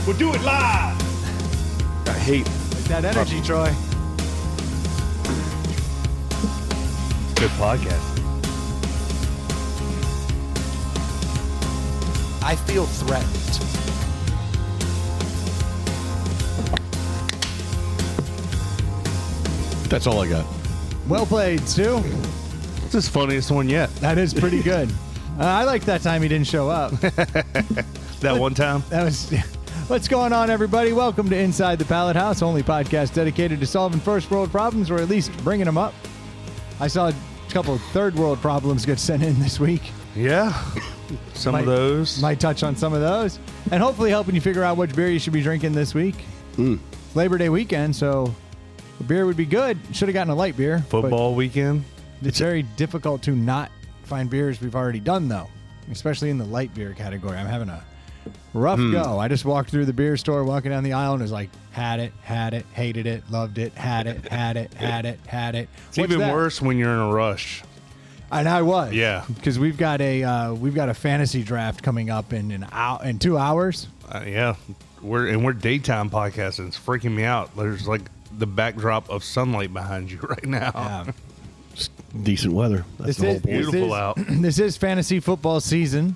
We'll do it live. I hate that energy, Troy. Good podcast. I feel threatened. That's all I got. Well played, Stu. This is the funniest one yet. That is pretty good. I like that time he didn't show up. That one time? That was. What's going on, everybody? Welcome to Inside the Pallet House, only podcast dedicated to solving first world problems, or at least bringing them up. I saw a couple of third world problems get sent in this week. Yeah. Some of those. Might touch on some of those. And hopefully helping you figure out which beer you should be drinking this week. Labor Day weekend, so a beer would be good. Should have gotten a light beer. Football weekend. It's very difficult to not find beers we've already done, though, especially in the light beer category. I'm having a rough go. I just walked through the beer store, walking down the aisle, and was like, had it, hated it, loved it, had it, had it. It's even worse when you're in a rush. And I was. Yeah. Because we've got a fantasy draft coming up in 2 hours. Yeah. We're daytime podcasting. It's freaking me out. There's like the backdrop of sunlight behind you right now. Yeah. Decent weather. That's the whole point. Beautiful out. This is fantasy football season.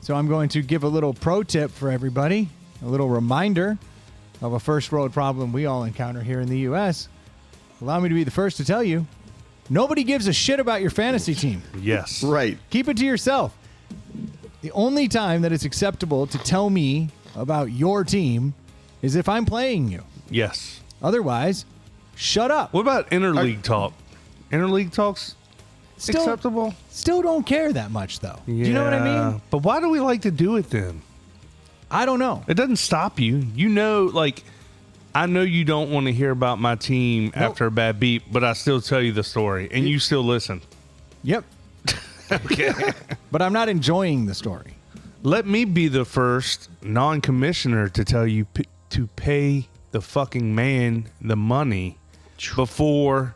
So I'm going to give a little pro tip for everybody, a little reminder of a first world problem we all encounter here in the U.S. Allow me to be the first to tell you, nobody gives a shit about your fantasy team. Yes. Right. Keep it to yourself. The only time that it's acceptable to tell me about your team is if I'm playing you. Yes. Otherwise, shut up. What about interleague talk? Interleague talk's acceptable? Still don't care that much, though. Do you know what I mean? But why do we like to do it then? I don't know. It doesn't stop you. You know, like, I know you don't want to hear about my team after a bad beat, but I still tell you the story, and you still listen. Yep. Okay. But I'm not enjoying the story. Let me be the first non-commissioner to tell you to pay the fucking man the money before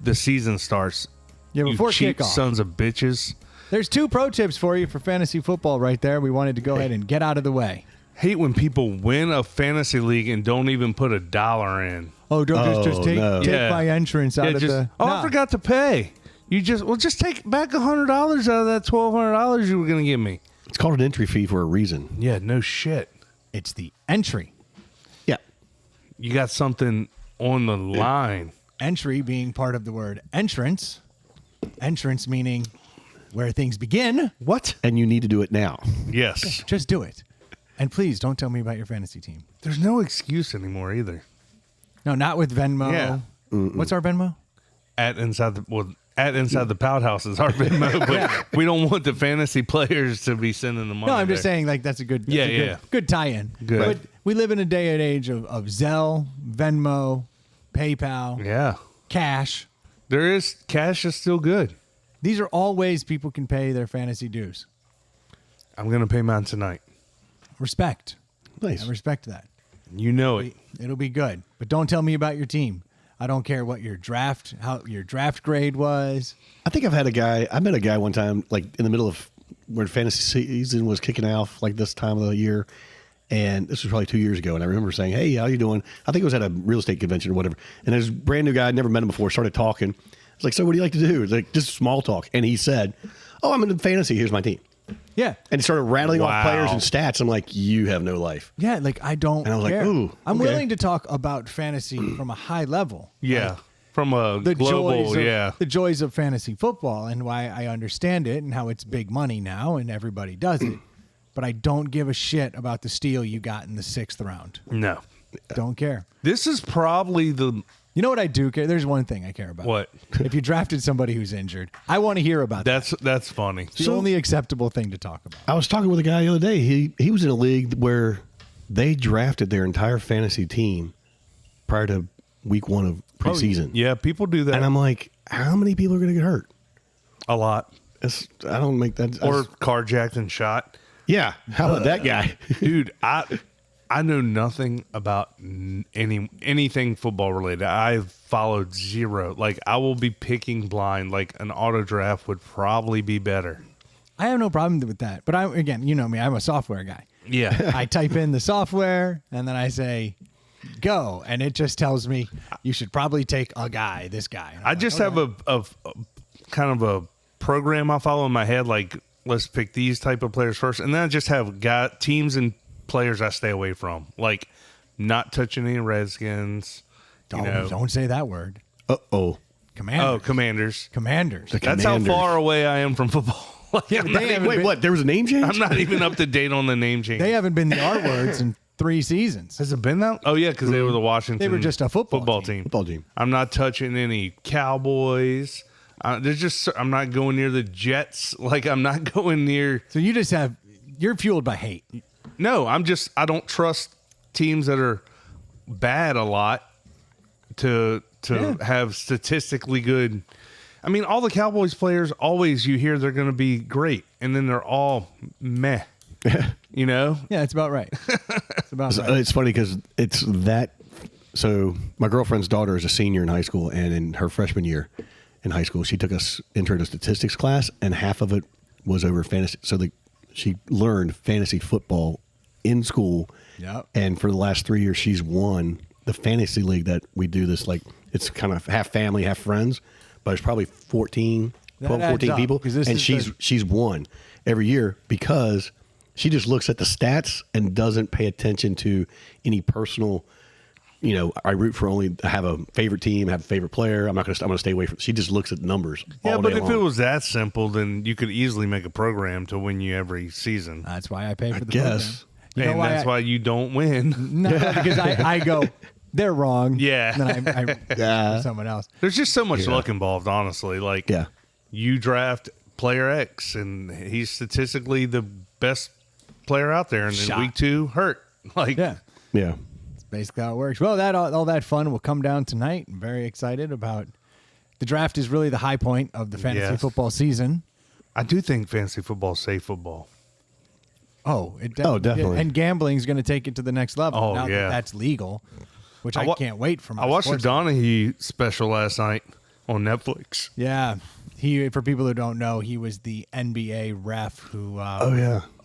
the season starts. Yeah, before you cheap kickoff. Sons of bitches. There's 2 pro tips for you for fantasy football right there. We wanted to go ahead and get out of the way. Hate when people win a fantasy league and don't even put $1 in. Oh, don't just take my entrance out of the... I forgot to pay. Just take back $100 out of that $1,200 you were going to give me. It's called an entry fee for a reason. Yeah, no shit. It's the entry. Yeah. You got something on the line. Entry being part of the word entrance. Entrance meaning where things begin. What? And you need to do it now. Yes. Just do it. And please don't tell me about your fantasy team. There's no excuse anymore either. No, not with Venmo. Yeah. What's our Venmo? At Inside the Pout House is our Venmo, but we don't want the fantasy players to be sending the money. No, I'm just saying like that's a good good tie-in. Good. But we live in a day and age of Zelle, Venmo, PayPal, Yeah. cash. Cash is still good. These are all ways people can pay their fantasy dues. I'm going to pay mine tonight. Respect. Nice. I respect that. You know it. It'll be good. But don't tell me about your team. I don't care what how your draft grade was. I think I met a guy one time, like in the middle of where fantasy season was kicking off, like this time of the year. And this was probably 2 years ago. And I remember saying, hey, how you doing? I think it was at a real estate convention or whatever. And there's a brand new guy. I'd never met him before. Started talking. I was like, so what do you like to do? It's like just small talk. And he said, oh, I'm in fantasy. Here's my team. Yeah. And he started rattling off players and stats. I'm like, you have no life. Yeah, like I don't And I was care. like, ooh. I'm okay. willing to talk about fantasy from a high level. Yeah. Like, From a the global, the joys of fantasy football and why I understand it and how it's big money now and everybody does it. But I don't give a shit about the steal you got in the 6th round. No. Don't care. This is probably the... You know what I do care? There's one thing I care about. What? If you drafted somebody who's injured, I want to hear about that. That's funny. It's the only acceptable thing to talk about. I was talking with a guy the other day. He was in a league where they drafted their entire fantasy team prior to week 1 of preseason. Yeah, people do that. And I'm like, how many people are going to get hurt? A lot. I don't make that. Or carjacked and shot. Yeah. How about that guy? Dude, I know nothing about anything football related. I've followed zero. Like, I will be picking blind. Like, an auto draft would probably be better. I have no problem with that. But again, you know me, I'm a software guy. Yeah. I type in the software and then I say, go. And it just tells me you should probably take this guy. I just have a kind of a program I follow in my head, like, let's pick these type of players first. And then I just have teams and players I stay away from, like not touching any Redskins. Don't say that word. Uh-oh. Commanders. Oh, Commanders. Commanders. That's how far away I am from football. Like, Yeah, Wait, what? There was a name change? I'm not even up to date on the name change. They haven't been the R words in 3 seasons. Has it been that? Oh, yeah, because they were the Washington. They were just a football team. Football team. I'm not touching any Cowboys. I'm not going near the Jets. Like, I'm not going near. So you're fueled by hate. No, I don't trust teams that are bad a lot to have statistically good. I mean, all the Cowboys players, always you hear they're going to be great, and then they're all meh. You know? Yeah, it's about right. It's about right. It's funny because it's that. So my girlfriend's daughter is a senior in high school, and in her freshman year in high school, she took us into a statistics class, and half of it was over fantasy. So she learned fantasy football in school. Yep. And for the last 3 years, she's won the fantasy league that we do this, like, it's kind of half family, half friends, but it's probably 14 people. And she's won every year because she just looks at the stats and doesn't pay attention to any personal, I root for I have a favorite team, have a favorite player. I'm going to stay away from. She just looks at numbers. Yeah, but if it was that simple, then you could easily make a program to win you every season. That's why I pay for the guess. program. And that's why you don't win. No, because I go, they're wrong. Yeah. And then I for someone else. There's just so much luck involved, honestly. Like, you draft player X, and he's statistically the best player out there, and then week 2 hurt. Like, yeah. That's basically how it works. Well, all that fun will come down tonight. I'm very excited about. The draft is really the high point of the fantasy football season. I do think fantasy football is safe football. Oh, definitely. And gambling is going to take it to the next level. Oh, now yeah. That's legal, which I can't wait for. I watched the Donahue special last night on Netflix. Yeah. For people who don't know, he was the NBA ref who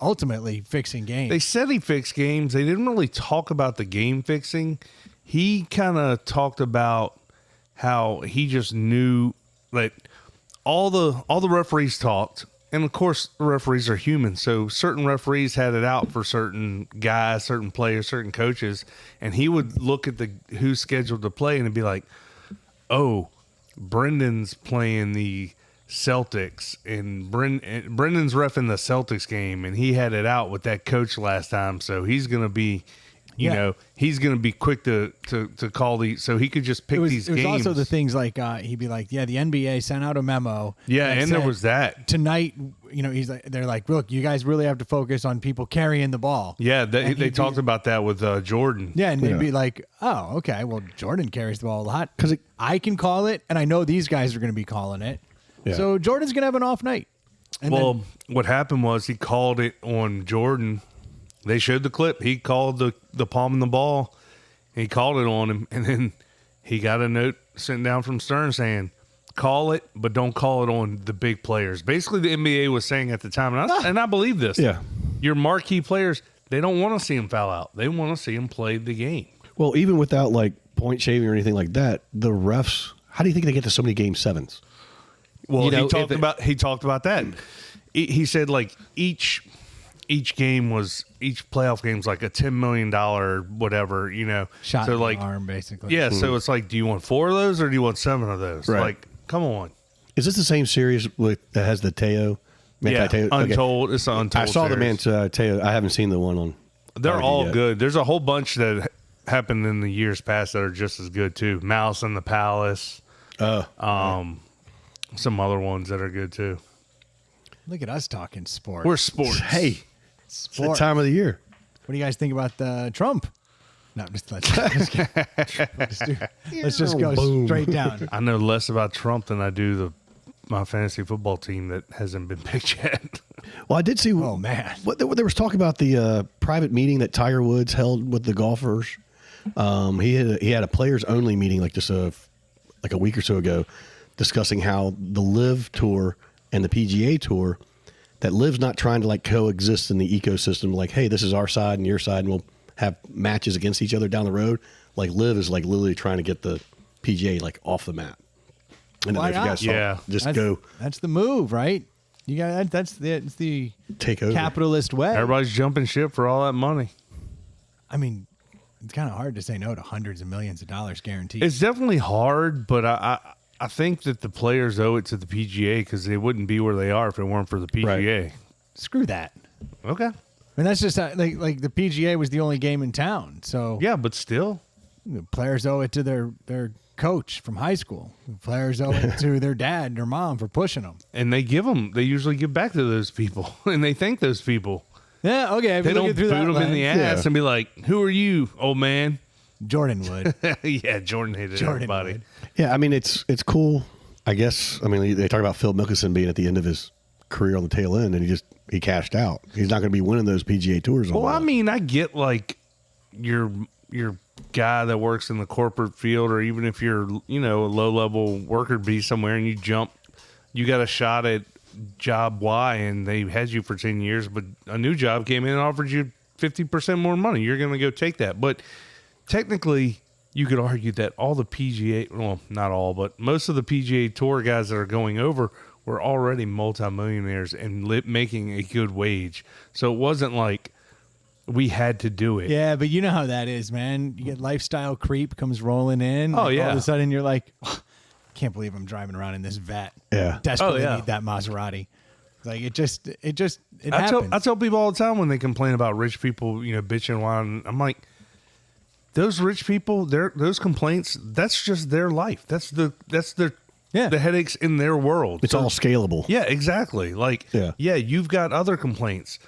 ultimately fixing games. They said he fixed games. They didn't really talk about the game fixing. He kind of talked about how he just knew that all the referees talked. And, of course, the referees are human, so certain referees had it out for certain guys, certain players, certain coaches, and he would look at who's scheduled to play and it'd be like, oh, Brendan's playing the Celtics, and Brendan's reffing the Celtics game, and he had it out with that coach last time, so he's going to be he's going to be quick to call these, so he could just pick these games. It was also the things like he'd be like, the NBA sent out a memo. Yeah, and there was that. Tonight, they're like, look, you guys really have to focus on people carrying the ball. Yeah, they talked about that with Jordan. Yeah, and they'd be like, oh, okay, well, Jordan carries the ball a lot. Because I can call it, and I know these guys are going to be calling it. Yeah. So Jordan's going to have an off night. And what happened was he called it on Jordan. They showed the clip. He called the palm of the ball. He called it on him, and then he got a note sent down from Stern saying, call it, but don't call it on the big players. Basically, the NBA was saying at the time, and I believe this. Yeah. Your marquee players, they don't want to see him foul out. They want to see him play the game. Well, even without, like, point shaving or anything like that, the refs, how do you think they get to so many game 7s? Well, he talked about that. He said, like, each playoff game was like a $10 million whatever, shot so in like the arm, basically. Yeah, so it's like, do you want 4 of those or do you want 7 of those? Right. Like, come on. Is this the same series that has the Teo? Yeah, Untold. Okay. It's the Untold. I saw series. the man Teo. I haven't seen the one on. They're all good. There's a whole bunch that happened in the years past that are just as good too. Mouse in the Palace. Some other ones that are good too. Look at us talking sports. We're sports. Hey, sports. It's the time of the year. What do you guys think about Trump? No, let's just go straight down. I know less about Trump than I do my fantasy football team that hasn't been picked yet. Well, I did see. Oh man, there was talk about the private meeting that Tiger Woods held with the golfers. He had a players only meeting like just a week or so ago, discussing how the LIV Tour and the PGA Tour that Live's not trying to like coexist in the ecosystem. Like, hey, this is our side and your side, and we'll have matches against each other down the road. Like Live is like literally trying to get the PGA like off the map. And Why then if you not? guys saw, Yeah. just go That's the move, right? You got that's the take over. capitalist way. Everybody's jumping ship for all that money. I mean, it's kind of hard to say no to hundreds of millions of dollars guaranteed. It's definitely hard, but I think that the players owe it to the PGA because they wouldn't be where they are if it weren't for the PGA. Right. Screw that. Okay. I mean, that's just like the PGA was the only game in town. So Yeah, but still. the players owe it to their coach from high school. The players owe it to their dad and their mom for pushing them. And they usually give back to those people and they thank those people. Yeah, okay. if They you look don't it through boot that them in the lens, ass and be like, who are you, old man? Jordan would. Yeah, Jordan hated Jordan everybody. would. Yeah, I mean it's cool. I guess. I mean they talk about Phil Mickelson being at the end of his career on the tail end, and he cashed out. He's not going to be winning those PGA tours. Well, I mean, I get like your guy that works in the corporate field, or even if you're a low level worker bee somewhere and you got a shot at job Y and they had you for 10 years, but a new job came in and offered you 50% more money. You're going to go take that. But technically, you could argue that all the PGA, well, not all, but most of the PGA Tour guys that are going over were already multimillionaires and making a good wage. So it wasn't like we had to do it. Yeah, but you know how that is, man. You get lifestyle creep comes rolling in. Oh, like, yeah. All of a sudden you're like, can't believe I'm driving around in this vet. Yeah. Desperately Oh, yeah. need that Maserati. Like it I happens. tell people all the time when they complain about rich people, bitching and whining. I'm like, those rich people, those complaints, that's just their life. That's their the headaches in their world. it's all scalable. Yeah, exactly. Like, Yeah. you've got other complaints.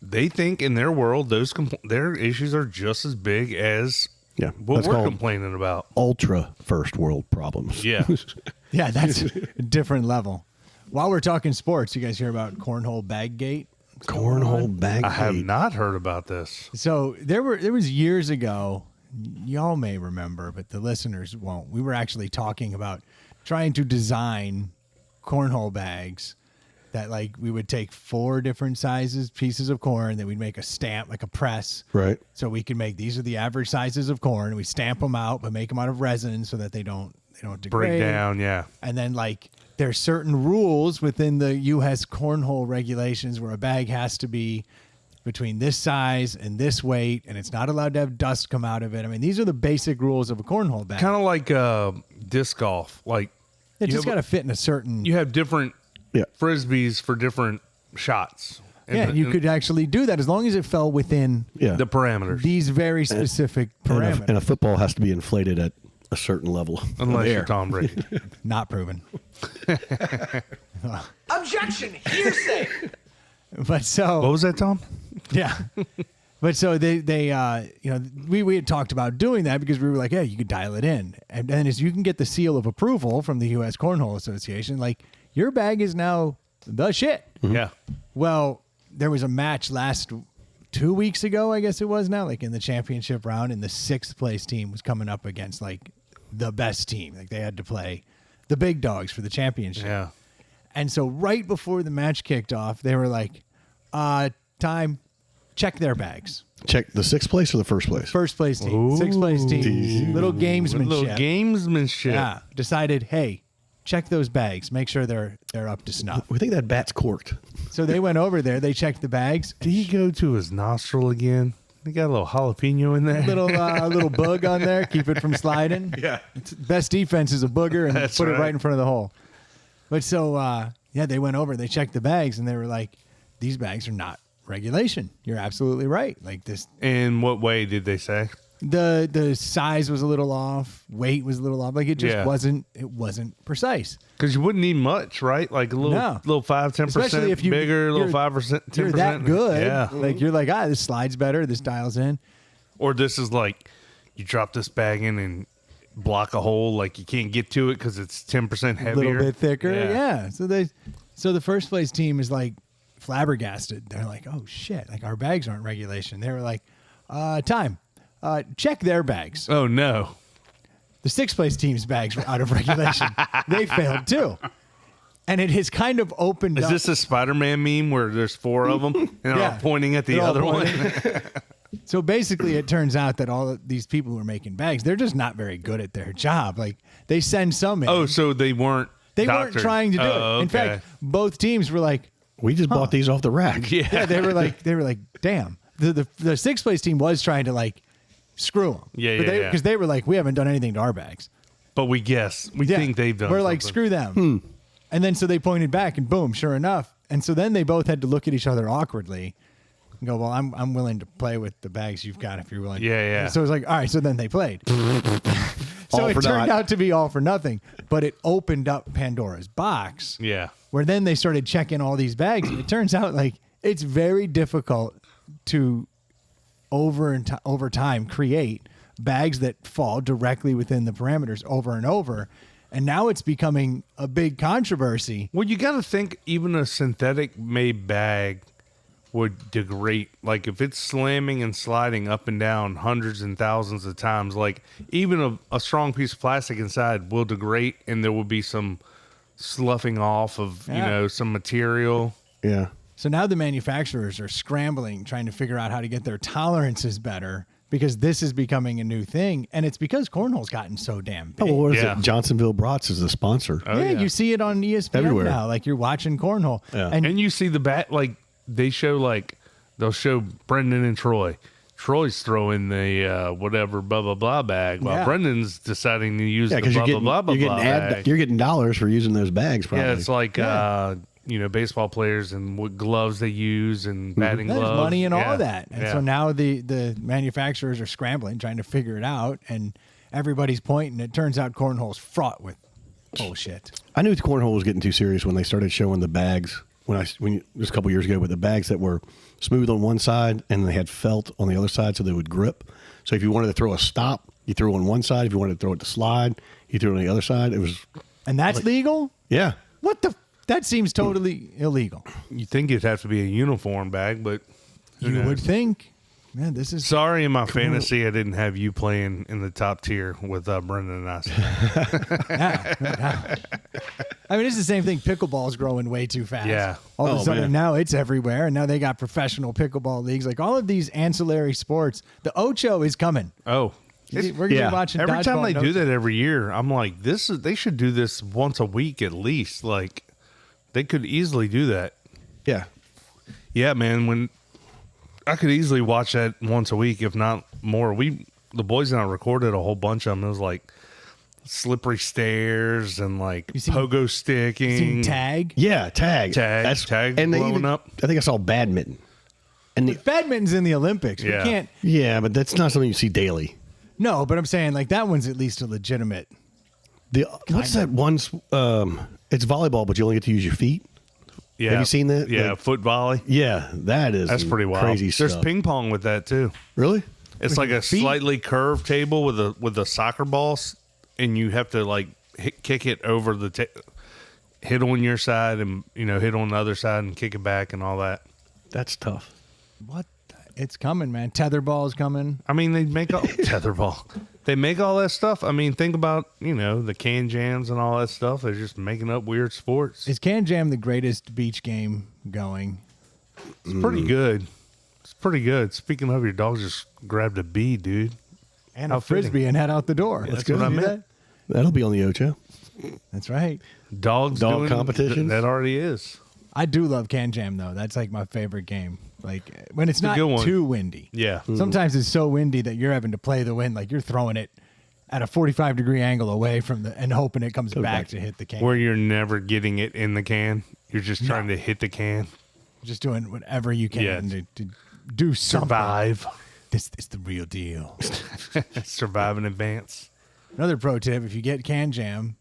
They think in their world, their issues are just as big as what That's we're called complaining about. ultra first world problems. Yeah. Yeah, that's a different level. While we're talking sports, you guys hear about cornhole bag gate? Cornhole bag. I have gate. not heard about this. So there was years ago, y'all may remember, but the listeners won't. We were actually talking about trying to design cornhole bags that like we would take 4 different pieces of corn, then we'd make a stamp, like a press. Right. So we can make, these are the average sizes of corn, and we stamp them out, but make them out of resin so that they don't degrade. Break down, yeah. And then like there's certain rules within the U.S. cornhole regulations where a bag has to be between this size and this weight, and it's not allowed to have dust come out of it. I mean, these are the basic rules of a cornhole bag. Kind of like disc golf. Like, It just got to fit in a certain... you have different Yeah. frisbees for different shots. Yeah, you could actually do that as long as it fell within Yeah. the parameters. these very specific parameters. And a football has to be inflated at a certain level. of Unless air. you're Tom Brady. Not proven. Objection! Hearsay! But so... What was that, Tom? Yeah. But so we had talked about doing that because we were like, yeah, you could dial it in. And then as you can get the seal of approval from the U.S. Cornhole Association, like your bag is now the shit. Yeah. Well, there was a match 2 weeks ago, I guess it was now, like in the championship round, and the 6th place team was coming up against like the best team. Like they had to play the big dogs for the championship. Yeah. And so right before the match kicked off, they were like, time, check their bags. Check the 6th place or the first place? First place team, 6th place team, little gamesmanship. Little gamesmanship. Yeah, decided, hey, check those bags, make sure they're up to snuff. We think that bat's corked. So they went over there, they checked the bags. Did he go to his nostril again? He got a little jalapeno in there. Little bug on there, keep it from sliding. Yeah. Best defense is a booger and That's put it right. right in front of the hole. But so they went over, they checked the bags, and they were like, these bags are not regulation. You're absolutely right. Like this, In what way did they say? the size was a little off, weight was a little off. Like it just Yeah. wasn't precise. Because you wouldn't need much, right? Like a little 5-10% Especially if bigger, a little you're- 5%, 10%. You're that good. Yeah. Like you're like, this slides better, this dials in. Or this is like you drop this bag in and block a hole, like you can't get to it because it's 10% heavier. A little bit thicker. Yeah. So the first place team is like flabbergasted. They're like, oh shit, like our bags aren't regulation. They were like, time. Check their bags. Oh, no. The 6th place team's bags were out of regulation. They failed too. And it has kind of opened Is up. this a Spider-Man meme where there's 4 of them and they're Yeah. all pointing at the They're all other one? pointing. So basically, it turns out that all of these people who are making bags, they're just not very good at their job. Like they send some in. Oh, so they weren't. They weren't doctored. trying to do Oh, it. In okay. fact, both teams were like, We just bought these off the rack. yeah, they were like, damn. The sixth place team was trying to like screw them. Yeah, but yeah, yeah. Because they were like, we haven't done anything to our bags. But we guess. We Yeah. think they've done. We're like, something. screw them. And then so they pointed back, and boom, sure enough. And so then they both had to look at each other awkwardly and go, well, I'm willing to play with the bags you've got if you're willing. Yeah, yeah. And so it was like, all right, so then they played. So All it for turned naught. out to be all for nothing, but it opened up Pandora's box. Yeah. Where then they started checking all these bags, and it turns out like it's very difficult to over time create bags that fall directly within the parameters over and over. And now it's becoming a big controversy. Well, you got to think even a synthetic made bag would degrade. Like if it's slamming and sliding up and down hundreds and thousands of times, like even a strong piece of plastic inside will degrade, and there will be some sloughing off of Yeah. some material. Yeah. So now the manufacturers are scrambling, trying to figure out how to get their tolerances better because this is becoming a new thing. And it's because cornhole's gotten so damn big. Oh, well, what is Yeah. it? Johnsonville Brats is the sponsor. Oh, yeah, you see it on ESPN Everywhere. now. Like you're watching cornhole. Yeah. And And you see the bat, like they show, like they'll show Brendan and Troy. Troy's throwing the whatever blah blah blah bag, while Yeah. Brendan's deciding to use Yeah, the because blah you're blah blah getting, blah you're blah getting bag. you're getting dollars for using those bags. Probably. Yeah, it's like Yeah. baseball players and what gloves they use and batting there's gloves. money in all Yeah. of that. And Yeah. so now the manufacturers are scrambling, trying to figure it out. And everybody's pointing. It turns out cornhole's fraught with bullshit. I knew the cornhole was getting too serious when they started showing the bags just a couple years ago, with the bags that were smooth on one side and they had felt on the other side, so they would grip. So if you wanted to throw a stop, you threw on one side. If you wanted to throw it to slide, you threw it on the other side. It was And that's legal? yeah. What the? That seems totally illegal. You think it'd have to be a uniform bag, but who You knows? would think. Man, this is Sorry, in my fantasy, I didn't have you playing in the top tier with Brendan and I. yeah. I mean, it's the same thing. Pickleball's growing way too fast. Yeah. All of a Oh, sudden, man. now it's everywhere, and now they got professional pickleball leagues. Like all of these ancillary sports. The Ocho is coming. Oh, We're gonna yeah. be watching every time dodgeball they and do Ocho. that every year, I'm like, they should do this once a week at least. Like, they could easily do that. Yeah. Yeah, man. When I could easily watch that once a week, if not more. The boys and I recorded a whole bunch of them. It was like slippery stairs and like seen- pogo sticking. Seen tag. Yeah, tag. Tag and they blowing even, up. I think I saw badminton. And the, Badminton's in the Olympics. Yeah. We can't. yeah, but that's not something you see daily. No, but I'm saying like that one's at least a legitimate. What's that one? It's volleyball, but you only get to use your feet. Yeah. Have you seen that? Yeah, Like- foot volley. Yeah, that's That's pretty wild. Crazy There's stuff. ping pong with that too. Really? It's like a slightly curved table with a soccer ball, and you have to like kick it over the hit on your side, and hit on the other side and kick it back and all that. That's tough. What? It's coming, man. Tetherball's coming. I mean, they make all tetherball. They make all that stuff. I mean, think about the can jams and all that stuff. They're just making up weird sports. Is Can Jam the greatest beach game going? It's pretty good. It's pretty good. Speaking of, your dog just grabbed a bee, dude. And How a frisbee fitting. and head out the door. That's what I See meant. that? That'll be on the Ocho. That's right. Dog competitions? That already is. I do love Can Jam though. That's like my favorite game. Like when it's a not good one. too windy. Yeah. Sometimes it's so windy that you're having to play the wind. Like you're throwing it at a 45-degree angle away from and hoping it comes back to hit the can. Where you're never getting it in the can. You're just trying to hit the can. Just doing whatever you can Yeah. to do something. Survive. This is the real deal. Survive in advance. Another pro tip: if you get Can Jam,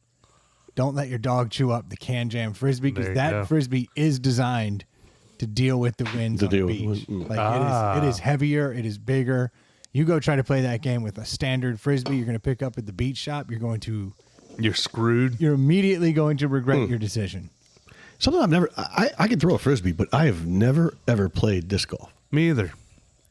don't let your dog chew up the Can Jam frisbee There because you that go. frisbee is designed to deal with the winds To on the deal with- beach. mm. Like it is heavier, it is bigger. You go try to play that game with a standard frisbee you're going to pick up at the beach shop. You're screwed. You're immediately going to regret your decision. Something I've never. I can throw a frisbee, but I have never ever played disc golf. Me either.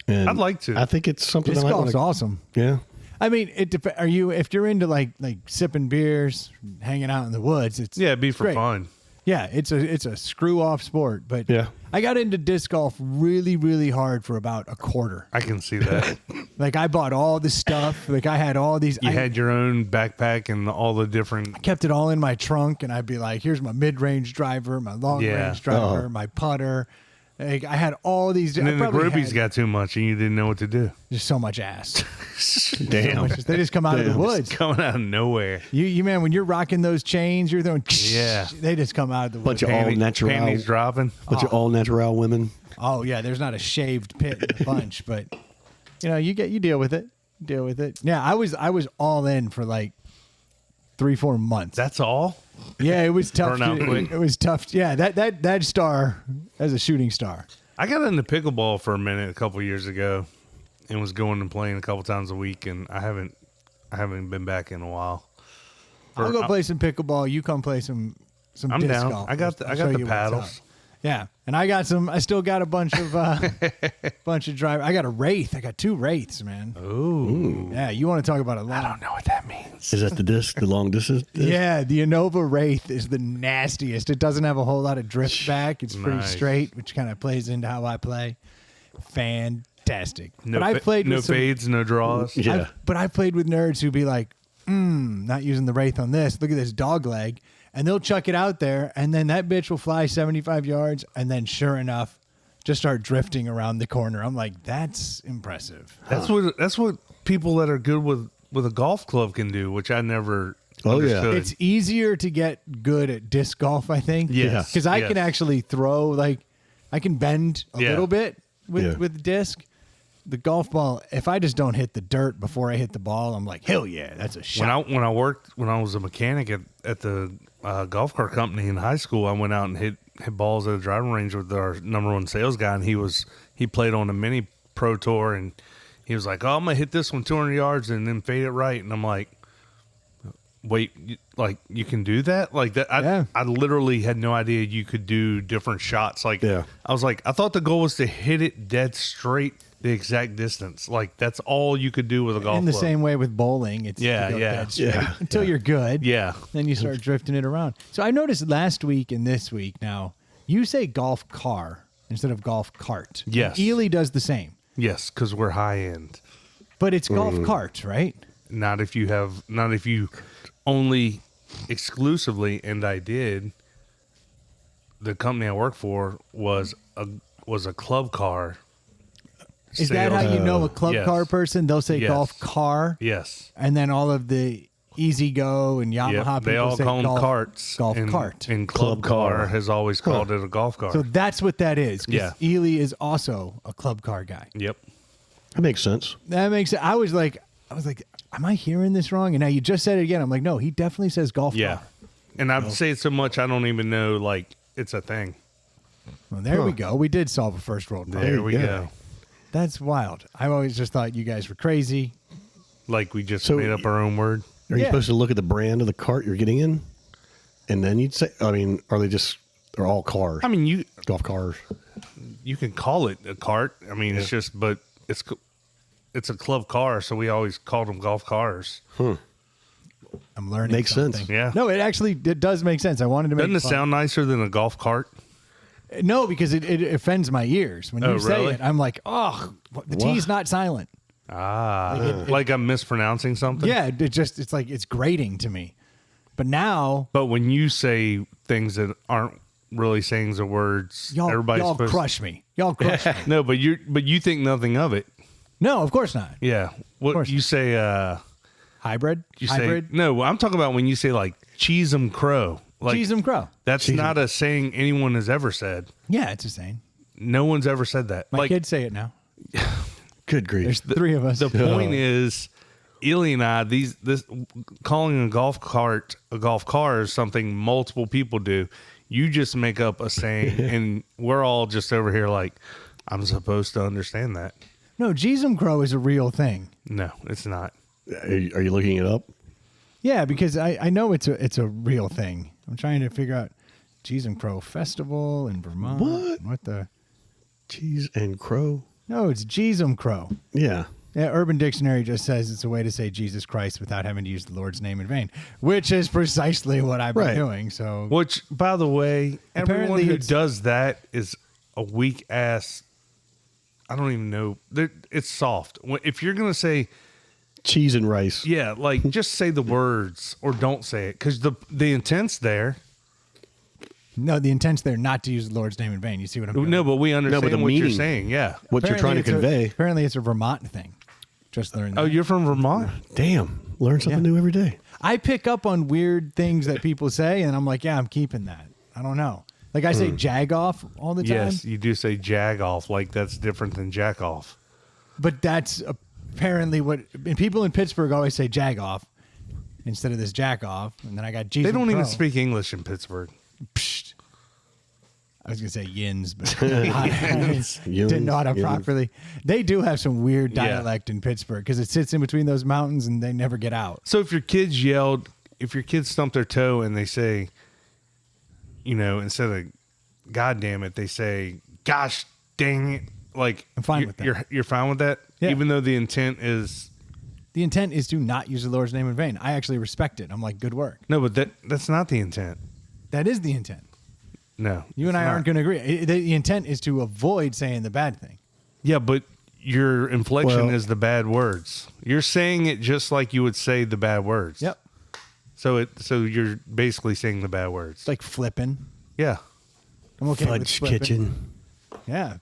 And I'd like to. I think it's something Disc I might golf's wanna- awesome. Yeah. I mean, are you if you're into like sipping beers, hanging out in the woods? It's Yeah, it'd be for great. fun. Yeah, it's a screw off sport, but Yeah. I got into disc golf really, really hard for about a quarter. I can see that. Like I bought all the stuff. Like I had all these. You I had your own backpack and all the different. kept it all in my trunk, and I'd be like, "Here's my mid-range driver, my long-range driver, my putter." Like I had all these. And I then the probably groupies had got too much, and you didn't know what to do. just so much ass. Damn. They just come out of the Damn. woods. Coming out of nowhere. You man, when you're rocking those chains, you're throwing. Yeah. They just come out of the Bunch woods. of all natural. Panties dropping. Bunch of all natural women. Oh yeah, there's not a shaved pit in the bunch, but you deal with it. Deal with it. Yeah, I was all in for like 3-4 months. That's all. Yeah, it was tough. Burn out quick. It was tough. Yeah, that star as a shooting star. I got into pickleball for a minute a couple years ago, and was going and playing a couple times a week, and I haven't been back in a while. I'll go play some pickleball. You come play some I'm disc down. golf. I got I'll show the you what's paddles. up. Yeah, and I still got a bunch of drive. I got a wraith. I got 2 wraiths, man. Ooh. Yeah, you want to talk about a long? I don't know what that means. Is that the disc? The long distance? Disc? Yeah, the Innova Wraith is the nastiest. It doesn't have a whole lot of drift back. It's pretty Nice. straight, which kind of plays into how I play. Fantastic. No, but I've played no with some, fades, no draws. Yeah. but I've played with nerds who be like, not using the Wraith on this. Look at this dog leg. And they'll chuck it out there, and then that bitch will fly 75 yards, and then sure enough, just start drifting around the corner. I'm like, that's impressive. That's what people that are good with a golf club can do, which I never Oh, yeah. understood. It's easier to get good at disc golf, I think. Yes, Because I yes. can actually throw, like, I can bend a Yeah. little bit with Yeah. the disc. The golf ball, if I just don't hit the dirt before I hit the ball, I'm like, hell yeah, that's a shot. when I was a mechanic at the golf cart company in high school, I went out and hit balls at a driving range with our #1 sales guy, and he played on a mini pro tour, and he was like, "Oh, I'm gonna hit this one 200 yards and then fade it right," and I'm like, "Wait, you can do that?" Like that, Yeah. I literally had no idea you could do different shots. Like, Yeah. I was like, I thought the goal was to hit it dead straight, the exact distance. Like that's all you could do with a golf In the club. same way with bowling, it's Yeah, to go yeah. dead straight Yeah. until you're good. Yeah. Then you start drifting it around. So I noticed last week and this week now, you say golf car instead of golf cart. Yes. Ely does the same, Yes, because we're high end. but it's golf cart, right? Not if you only exclusively, and I did. The company I work for was a club car. Is that how you know a club Yes. car person? They'll say Yes. golf car, Yes. and then all of the Easy Go and Yamaha Yep. people They all say call them golf, carts. golf and, cart. And club car has always called it a golf car. So that's what that is. 'Cause Yeah. Ely is also a club car guy. Yep. That makes sense. That makes it. I was like, am I hearing this wrong? And now you just said it again. I'm like, no, he definitely says golf Yeah. car. And I've say it so much I don't even know like it's a thing. Well, there we go. We did solve a first world problem. There we go. go. That's wild. I always just thought you guys were crazy. Like we just So- made up our own word. Are you Yeah. supposed to look at the brand of the cart you're getting in? And then you'd say, I mean, are they're all cars? I mean, golf cars. you can call it a cart. I mean, it's just, but it's a club car, so we always called them golf cars. I'm learning. Makes something. sense. Yeah. No, it does make sense. I wanted to make Doesn't it fun. sound nicer than a golf cart? No, because it offends my ears when you Oh, say really? it. I'm like, oh, the T's not silent. Like I'm mispronouncing something? Yeah, it's like it's grating to me. But now, But when you say things that aren't really sayings the words, everybody's y'all supposed crush me. Y'all crush me. No, but you think nothing of it. No, of course not. Yeah. What course. you say Hybrid. you Hybrid. say no, I'm talking about when you say like cheese 'em crow. Like Cheese 'em crow. that's not a saying anyone has ever said. Yeah, it's a saying. No one's ever said that. My kids say it now. Good grief. There's 3 of us. The point is, Ely and I, this calling a golf cart a golf car is something multiple people do. You just make up a saying, and we're all just over here like, I'm supposed to understand that. No, Jeezum Crow is a real thing. No, it's not. Are you looking it up? Yeah, because I know it's a real thing. I'm trying to figure out Jeezum Crow Festival in Vermont. What? What the? Cheese and crow? No, it's Jeezum Crow. Yeah. Yeah, Urban Dictionary just says it's a way to say Jesus Christ without having to use the Lord's name in vain, which is precisely what I've been doing. So, which, by the way, everyone Apparently who it's- does that is a weak ass. I don't even know. It's soft. If you're gonna say Cheese and rice. yeah, like just say the words or don't say it because the intent's there. no, the intent's there not to use the Lord's name in vain. You see what I'm doing? No, but we understand the what you're meaning. saying. Yeah. What you're trying to convey. Apparently, it's a Vermont thing. Just learned that. Oh, you're from Vermont? Damn. Learn something new every day. I pick up on weird things that people say, and I'm like, yeah, I'm keeping that. I don't know. Like I say jag off all the time. Yes, you do say jag off. Like that's different than jack off. But that's apparently what and people in Pittsburgh always say jag off instead of this jack off. And then I got Jesus. They don't even Pro. speak English in Pittsburgh. Psht. I was gonna say yins, but Yins, didn't know how to yins. properly. They do have some weird Yeah. dialect in Pittsburgh because it sits in between those mountains and they never get out. So if your kids stump their toe and they say, instead of God damn it, they say, gosh dang it. Like I'm fine with that. You're fine with that? Yeah. Even though the intent is The intent is to not use the Lord's name in vain. I actually respect it. I'm like, good work. no, but that's not the intent. That is the intent. No. You and it's I not. aren't going to agree. The intent is to avoid saying the bad thing. Yeah, but your inflection Well- is the bad words. You're saying it just like you would say the bad words. Yep. So you're basically saying the bad words. It's like flipping. Yeah. I'm okay with Fudge flipping. kitchen. Yeah.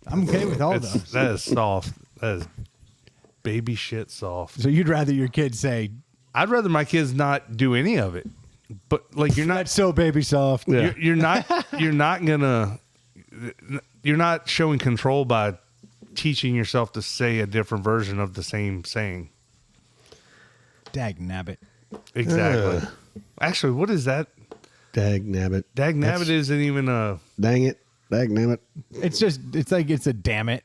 I'm okay with all those. That is soft. That is baby shit soft. So you'd rather your kids say, I'd rather my kids not do any of it. But like you're not that's so baby soft. Yeah. you're not showing control by teaching yourself to say a different version of the same saying. Dag nabbit. Exactly. Actually, what is that? Dag nabbit. Dag nabbit isn't even a. Dang it. Dag nabbit. It's like it's a damn it.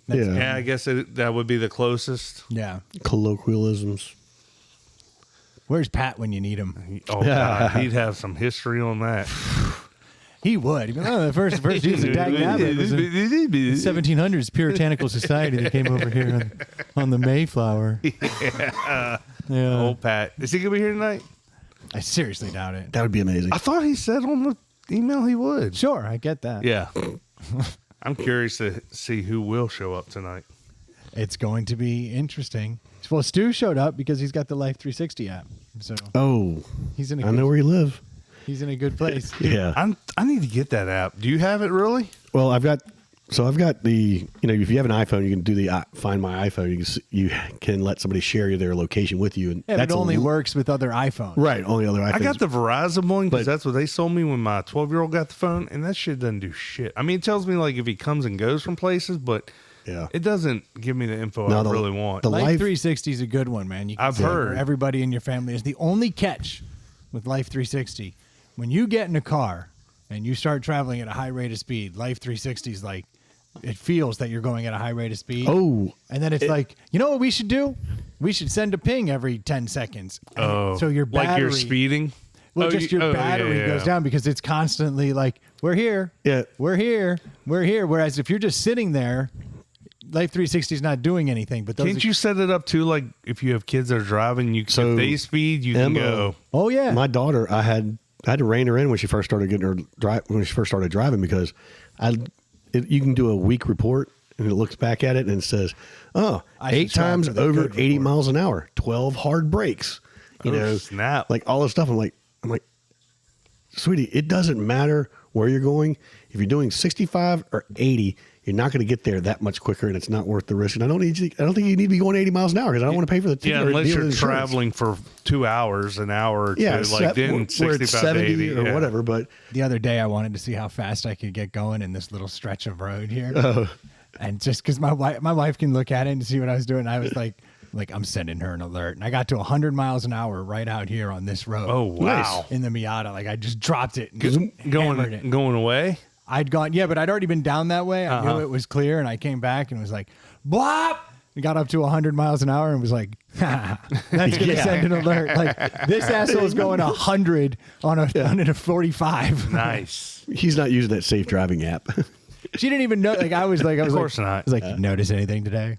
Yeah. Yeah, I guess that would be the closest. Yeah. Colloquialisms. Where's Pat when you need him? Oh God, he'd have some history on that. He would. He'd be, oh, the first use of dag nabbit was in 1700s puritanical society that came over here on the Mayflower. Yeah. Old Pat, is he gonna be here tonight? I seriously doubt it. That would be amazing. I thought he said on the email he would. Sure, I get that. Yeah. I'm curious to see who will show up tonight. It's going to be interesting. Well, Stu showed up because he's got the Life 360 app. So Oh, he's in a I good, know where you live. he's in a good place. Yeah. I need to get that app. Do you have it really? Well, I've got the, if you have an iPhone, you can do the Find My iPhone. You can let somebody share their location with you. And Yeah, but it only works with other iPhones. Right. Only other iPhones. I got the Verizon one because But- that's what they sold me when my 12-year-old got the phone, and that shit doesn't do shit. I mean, it tells me like if he comes and goes from places, but Yeah. it doesn't give me the info No, I the- really want. the Life Life- 360 is a good one, man. You can I've see where heard. everybody in your family is. The only catch with Life 360, when you get in a car and you start traveling at a high rate of speed, Life 360 is like, it feels that you're going at a high rate of speed. Oh. And then it's like, you know what we should do? We should send a ping every 10 seconds. And Oh, so your battery, like you're speeding. well, Oh, just you- your oh, battery yeah, goes yeah. down because it's constantly like, we're here. Yeah. We're here. We're here. Whereas if you're just sitting there, Life 360 is not doing anything. But those Can't you set it up too? Like if you have kids that are driving, if they speed, you can Emma- go. Oh yeah. My daughter, I had to rein her in when she first started driving because you can do a week report and it looks back at it and it says, I 8 subscribe times to the over good 80 report. miles an hour, 12 hard brakes, Oh, snap. like all this stuff. I'm like, sweetie, it doesn't matter where you're going. If you're doing 65 or 80, you're not going to get there that much quicker, and it's not worth the risk. And I don't think you need to be going 80 miles an hour because I don't want to pay for the ticket. Yeah, or unless deal you're with insurance. traveling for 2 hours, an hour or two, Yeah, like then we're 65 at to 70 80 or yeah. whatever. But The other day, I wanted to see how fast I could get going in this little stretch of road here, Oh. and just because my wife can look at it and see what I was doing, I was like I'm sending her an alert, and I got to 100 miles an hour right out here on this road. Oh wow, in the Miata, like I just dropped it, and just hammered it. going away. I'd gone, yeah, but I'd already been down that way. I knew it was clear, and I came back and was like, "Blop!" And got up to 100 miles an hour and was like, "That's gonna send an alert." Like this asshole's going 100 on a 45. Nice. he's not using that safe driving app. She didn't even know. Like I was like, Of course not. I was like, you notice anything today?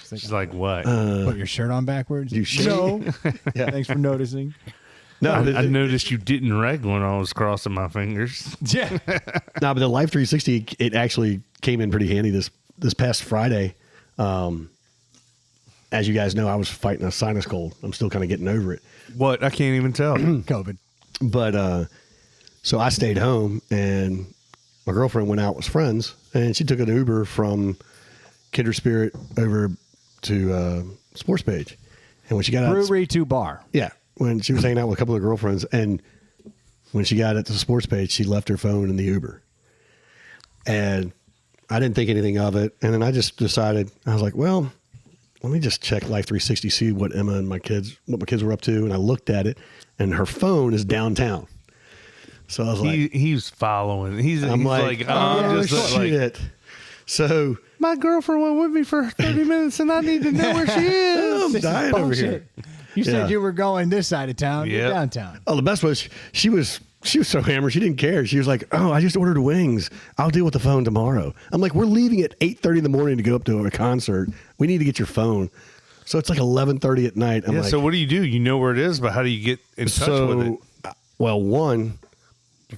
She's like, what? Put your shirt on backwards. You should. No. Yeah. Thanks for noticing. No, I noticed you didn't reg when I was crossing my fingers. Yeah. No, but the Life 360, it actually came in pretty handy this past Friday. As you guys know, I was fighting a sinus cold. I'm still kind of getting over it. What? I can't even tell. COVID. But so I stayed home, and my girlfriend went out with friends, and she took an Uber from Kindred Spirit over to Sports Page. And when she got out, Brewery to bar. yeah, when she was hanging out with a couple of girlfriends, and when she got at the Sports Page, she left her phone in the Uber. And I didn't think anything of it. And then I just decided, I was like, well, let me just check Life 360, see what Emma and my kids were up to. And I looked at it, and her phone is downtown. So I was like, He's following. He's like, oh, I'm just like, shit. So my girlfriend went with me for 30 minutes, and I need to know where she is. I'm dying over here. You Yeah. said you were going this side of town. You're Yep. downtown. Oh, the best was she was so hammered she didn't care. She was like, "Oh, I just ordered wings. I'll deal with the phone tomorrow." I'm like, "We're leaving at 8:30 in the morning to go up to a concert. We need to get your phone." So it's like 11:30 at night. I'm Yeah, like, so what do? You know where it is, but how do you get in touch with it? Well, one,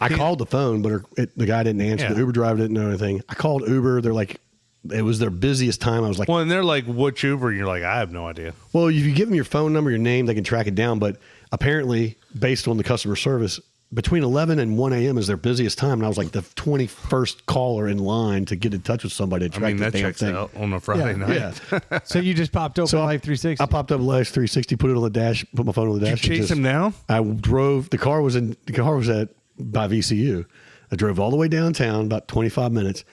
I called the phone, but the guy didn't answer. Yeah. The Uber driver didn't know anything. I called Uber. They're like, it was their busiest time. I was like, Well, and they're like, "Which Uber?" And you're like, "I have no idea." well, if you give them your phone number, your name, they can track it down. But apparently, based on the customer service, between 11 and 1 a.m. is their busiest time. And I was like the 21st caller in line to get in touch with somebody to I track mean, the that damn checks thing. out on a Friday night. Yeah. So you just popped open So Life 360. I popped up Life 360, put it on the dash, put my phone on the Did you dash. and chase just- him down? I drove. The car was at by VCU. I drove all the way downtown, about 25 minutes.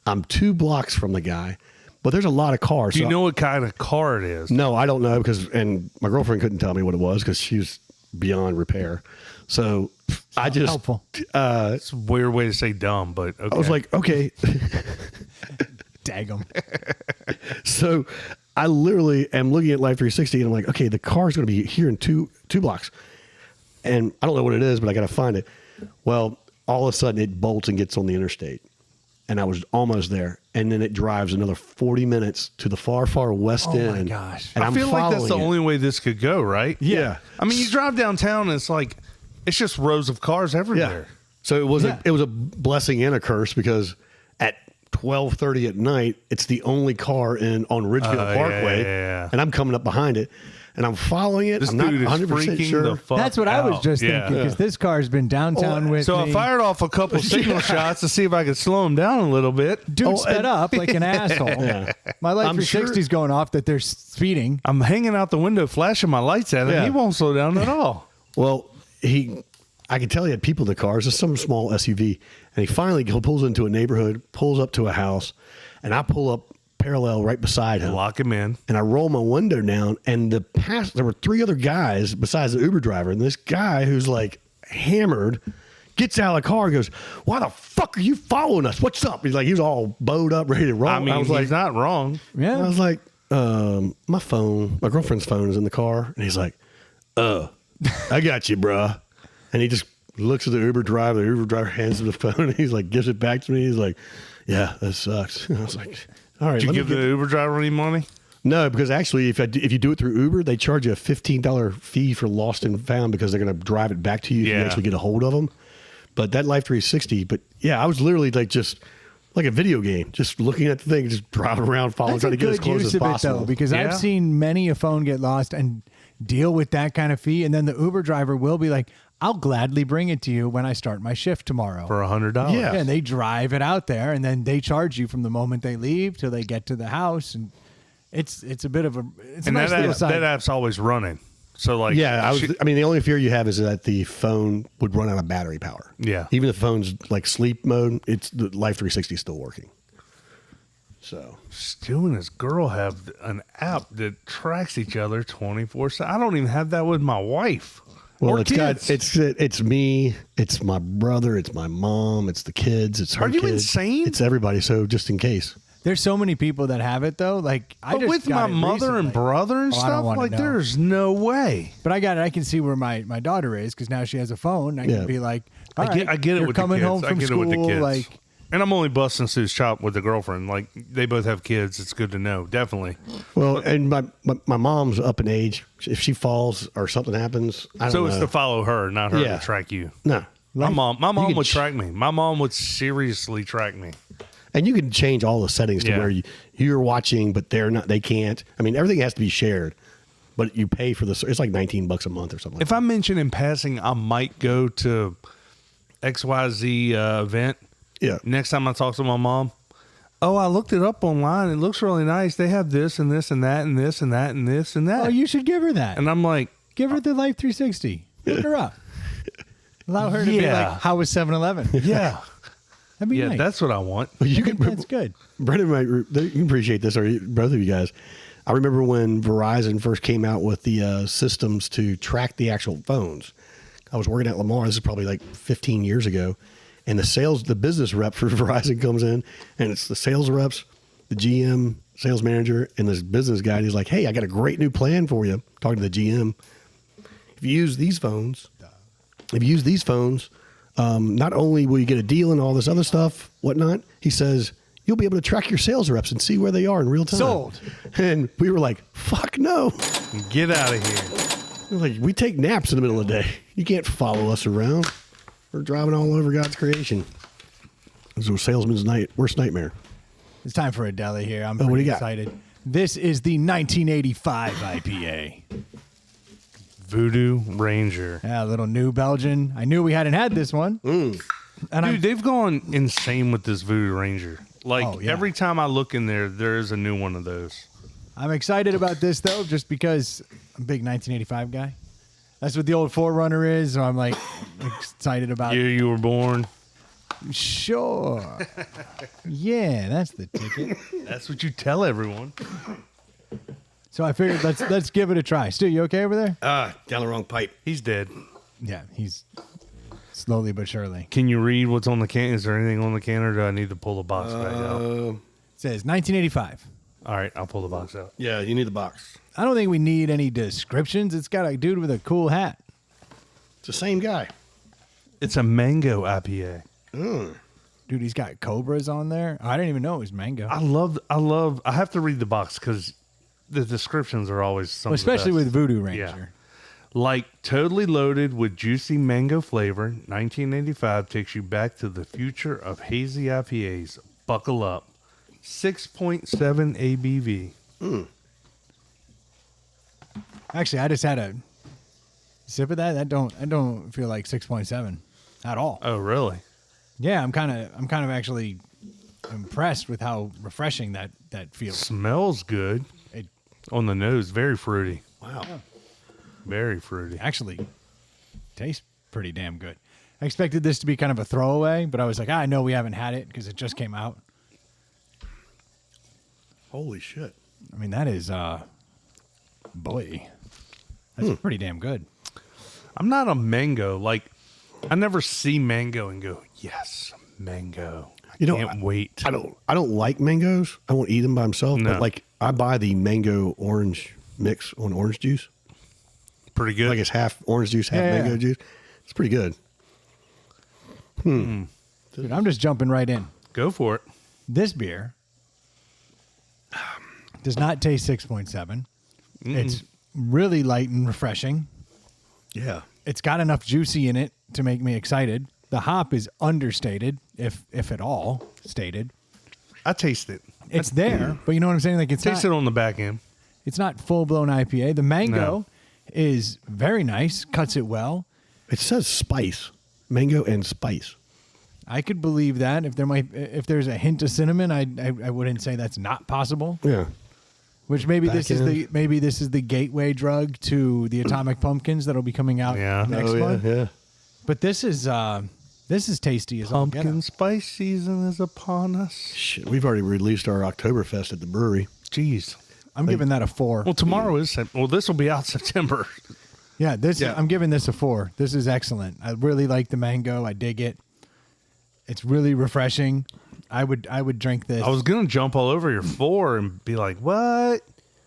I'm 2 blocks from the guy, but there's a lot of cars. Do you so- know what kind of car it is? No, I don't know and my girlfriend couldn't tell me what it was because she was beyond repair. So I just Helpful. It's a weird way to say dumb, but okay. I was like, okay. Dag 'em. So I literally am looking at Life 360 and I'm like, okay, the car's going to be here in two blocks. And I don't know what it is, but I got to find it. Well, all of a sudden it bolts and gets on the interstate. And I was almost there. And then it drives another 40 minutes to the far, far west Oh, end. my gosh. And I I'm feel like that's the following it. only way this could go, right? Yeah. I mean, you drive downtown and it's just rows of cars everywhere. So it was Yeah. it was a blessing and a curse because at 12:30 at night, it's the only car on Ridgefield Parkway, yeah. and I'm coming up behind it, and I'm following it. This I'm not dude is 100% freaking sure. the fuck That's what I was out. just Yeah. thinking because this car's been downtown with So me. I fired off a couple signal shots to see if I could slow him down a little bit. Dude Oh, sped and- up like an asshole. Yeah. My Life I'm 360's going off that they're speeding. I'm hanging out the window, flashing my lights at him. Yeah. He won't slow down at all. Well, I could tell he had people in the cars. It's some small SUV, and he finally pulls into a neighborhood, pulls up to a house, and I pull up parallel right beside him. Lock him in. And I roll my window down, and there were 3 other guys besides the Uber driver, and this guy who's like hammered gets out of the car and goes, "Why the fuck are you following us? What's up?" He's like, he was all bowed up, ready to roll. I mean, was he's like, not wrong. Yeah. I was like, my girlfriend's phone is in the car, and he's like, I got you, bruh. And he just looks at the Uber driver. The Uber driver hands him the phone, and he's like, gives it back to me. He's like, "Yeah, that sucks." And I was like, "All right." Did you let me give the Uber driver any money? No, because actually, if you do it through Uber, they charge you a $15 fee for lost and found because they're going to drive it back to you if you Yeah. actually get a hold of them. But that Life 360, but yeah, I was literally like just like a video game, just looking at the thing, just driving around, following, That's trying a to get as good close use as of it, possible. though, because Yeah. I've seen many a phone get lost and deal with that kind of fee. And then the Uber driver will be like, "I'll gladly bring it to you when I start my shift tomorrow." For $100. Yeah. And they drive it out there, and then they charge you from the moment they leave till they get to the house. And it's a bit of a And nice little side. that app's always running. So like, Yeah, I mean, the only fear you have is that the phone would run out of battery power. Yeah. Even if the phone's like sleep mode, the Life 360 is still working. So Stu and his girl have an app that tracks each other 24/7. I don't even have that with my wife. well, Or it's kids. it's me, it's my brother, it's my mom, it's the kids, it's her Are you kids. insane? It's everybody. So just in case. There's so many people that have it though. Like I But just with got my it mother and recently. brother and Oh, I don't stuff, wanna like know. there's no way. But I got it. I can see where my daughter is because now she has a phone. I Yeah. can be like, I "All get- right, I get it you're with the coming kids. home I from get it with the school. kids. Like And I'm only busting Sue's chop with the girlfriend. Like, they both have kids. It's good to know. Definitely. Well, and my mom's up in age. If she falls or something happens, I don't know. So it's to follow her, not her Yeah. to track you. No. My mom can would track me. My mom would seriously track me. And you can change all the settings to Yeah. where you're watching, but they're not. They can't. I mean, everything has to be shared, but you pay for this. It's like $19 a month or something. If I mention in passing I might go to XYZ event, Yeah. next time I talk to my mom, oh, I looked it up online. It looks really nice. They have this and this and that and this and that and this and that. Oh, you should give her that. And I'm like, Give her the Life 360. Look her up. Allow her to be Yeah. like, how was 7-Eleven? yeah, That'd be yeah, nice. that's what I want. You can. That's good. Brendan might. You can appreciate this, or both of you guys. I remember when Verizon first came out with the systems to track the actual phones. I was working at Lamar. This is probably like 15 years ago, and the business rep for Verizon comes in, and it's the sales reps, the GM, sales manager, and this business guy. And he's like, "Hey, I got a great new plan for you." Talking to the GM. If you use these phones, not only will you get a deal and all this other stuff, whatnot, he says, you'll be able to track your sales reps and see where they are in real time. Sold. And we were like, fuck no. Get out of here. We're like, we take naps in the middle of the day. You can't follow us around. We're driving all over God's creation. This is a salesman's worst nightmare. It's time for a deli here. I'm what do pretty you got? excited. This is the 1985 IPA. Voodoo Ranger. Yeah, a little new Belgian. I knew we hadn't had this one. And Dude, they've gone insane with this Voodoo Ranger. Like, Oh, yeah. every time I look in there is a new one of those. I'm excited about this, though, just because I'm a big 1985 guy. That's what the old Forerunner is, so I'm, like, excited about Year you were born. Sure. Yeah, that's the ticket. That's what you tell everyone. So I figured let's give it a try. Stu, you okay over there? Down the wrong pipe. He's dead. Yeah, he's slowly but surely. Can you read what's on the can? Is there anything on the can, or do I need to pull the box back out? It says 1985. All right, I'll pull the box out. Yeah, you need the box. I don't think we need any descriptions. It's got a dude with a cool hat. It's the same guy. It's a mango IPA. Dude, he's got cobras on there. I didn't even know it was mango. I have to read the box because the descriptions are always something. Especially with Voodoo Ranger. Like totally loaded with juicy mango flavor, 1985 takes you back to the future of hazy IPAs. Buckle up. 6.7 ABV. Actually, I just had a sip of that. I don't feel like 6.7 at all. Oh, really? Yeah, I'm kind of actually impressed with how refreshing that feels. Smells good. It On the nose, very fruity. Wow. Very fruity. actually tastes pretty damn good. I expected this to be kind of a throwaway, but I was like, I know we haven't had it because it just came out. Holy shit. I mean, that is, boy, that's pretty damn good. I'm not a mango. Like, I never see mango and go, yes, mango. I can't wait. I don't like mangoes. I won't eat them by themselves. No. But like I buy the mango orange mix on orange juice. Pretty good. Like it's half orange juice, half Yeah, mango yeah. juice. It's pretty good. Dude, I'm just jumping right in. Go for it. This beer does not taste 6.7. It's really light and refreshing. Yeah. It's got enough juicy in it to make me excited. The hop is understated, if at all stated. I taste it. It's there, but you know what I'm saying? Like Taste it on the back end. it's not full blown IPA. The mango is very nice, cuts it well. It says spice, mango and spice. I could believe that if there's a hint of cinnamon, I wouldn't say that's not possible. Yeah. Which maybe Back this end. is the gateway drug to the Atomic Pumpkins that'll be coming out next month. Yeah. But this is tasty as all get Pumpkin out. spice season is upon us. Shit, we've already released our Oktoberfest at the brewery. Jeez. I'm giving that a 4. Well, tomorrow is this will be out September. Yeah, I'm giving this a 4. This is excellent. I really like the mango. I dig it. It's really refreshing. I would drink this. I was gonna jump all over your 4 and be like, "What?"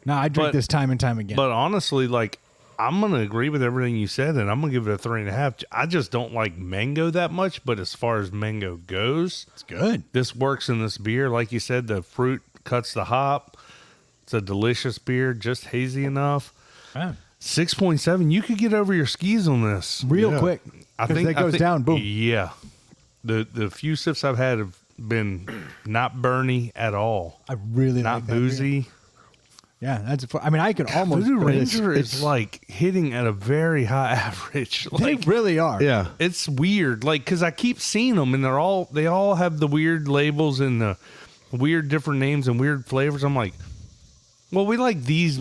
No, I drink but- this time and time again. But honestly, like, I'm gonna agree with everything you said, and I'm gonna give it a 3.5. I just don't like mango that much, but as far as mango goes, It's good. this works in this beer. Like you said, the fruit cuts the hop. It's a delicious beer, just hazy enough. Yeah. 6.7. You could get over your skis on this. Real quick. I 'Cause think that goes down, boom. Yeah, the few sips I've had have been not burny at all, I really not like that beer. boozy. Yeah, I mean, I could almost. Voodoo it's- Ranger it's- is like hitting at a very high average. They Like, really are. Yeah. it's weird, like because I keep seeing them, and they all have the weird labels and the weird different names and weird flavors. I'm like, well, we like these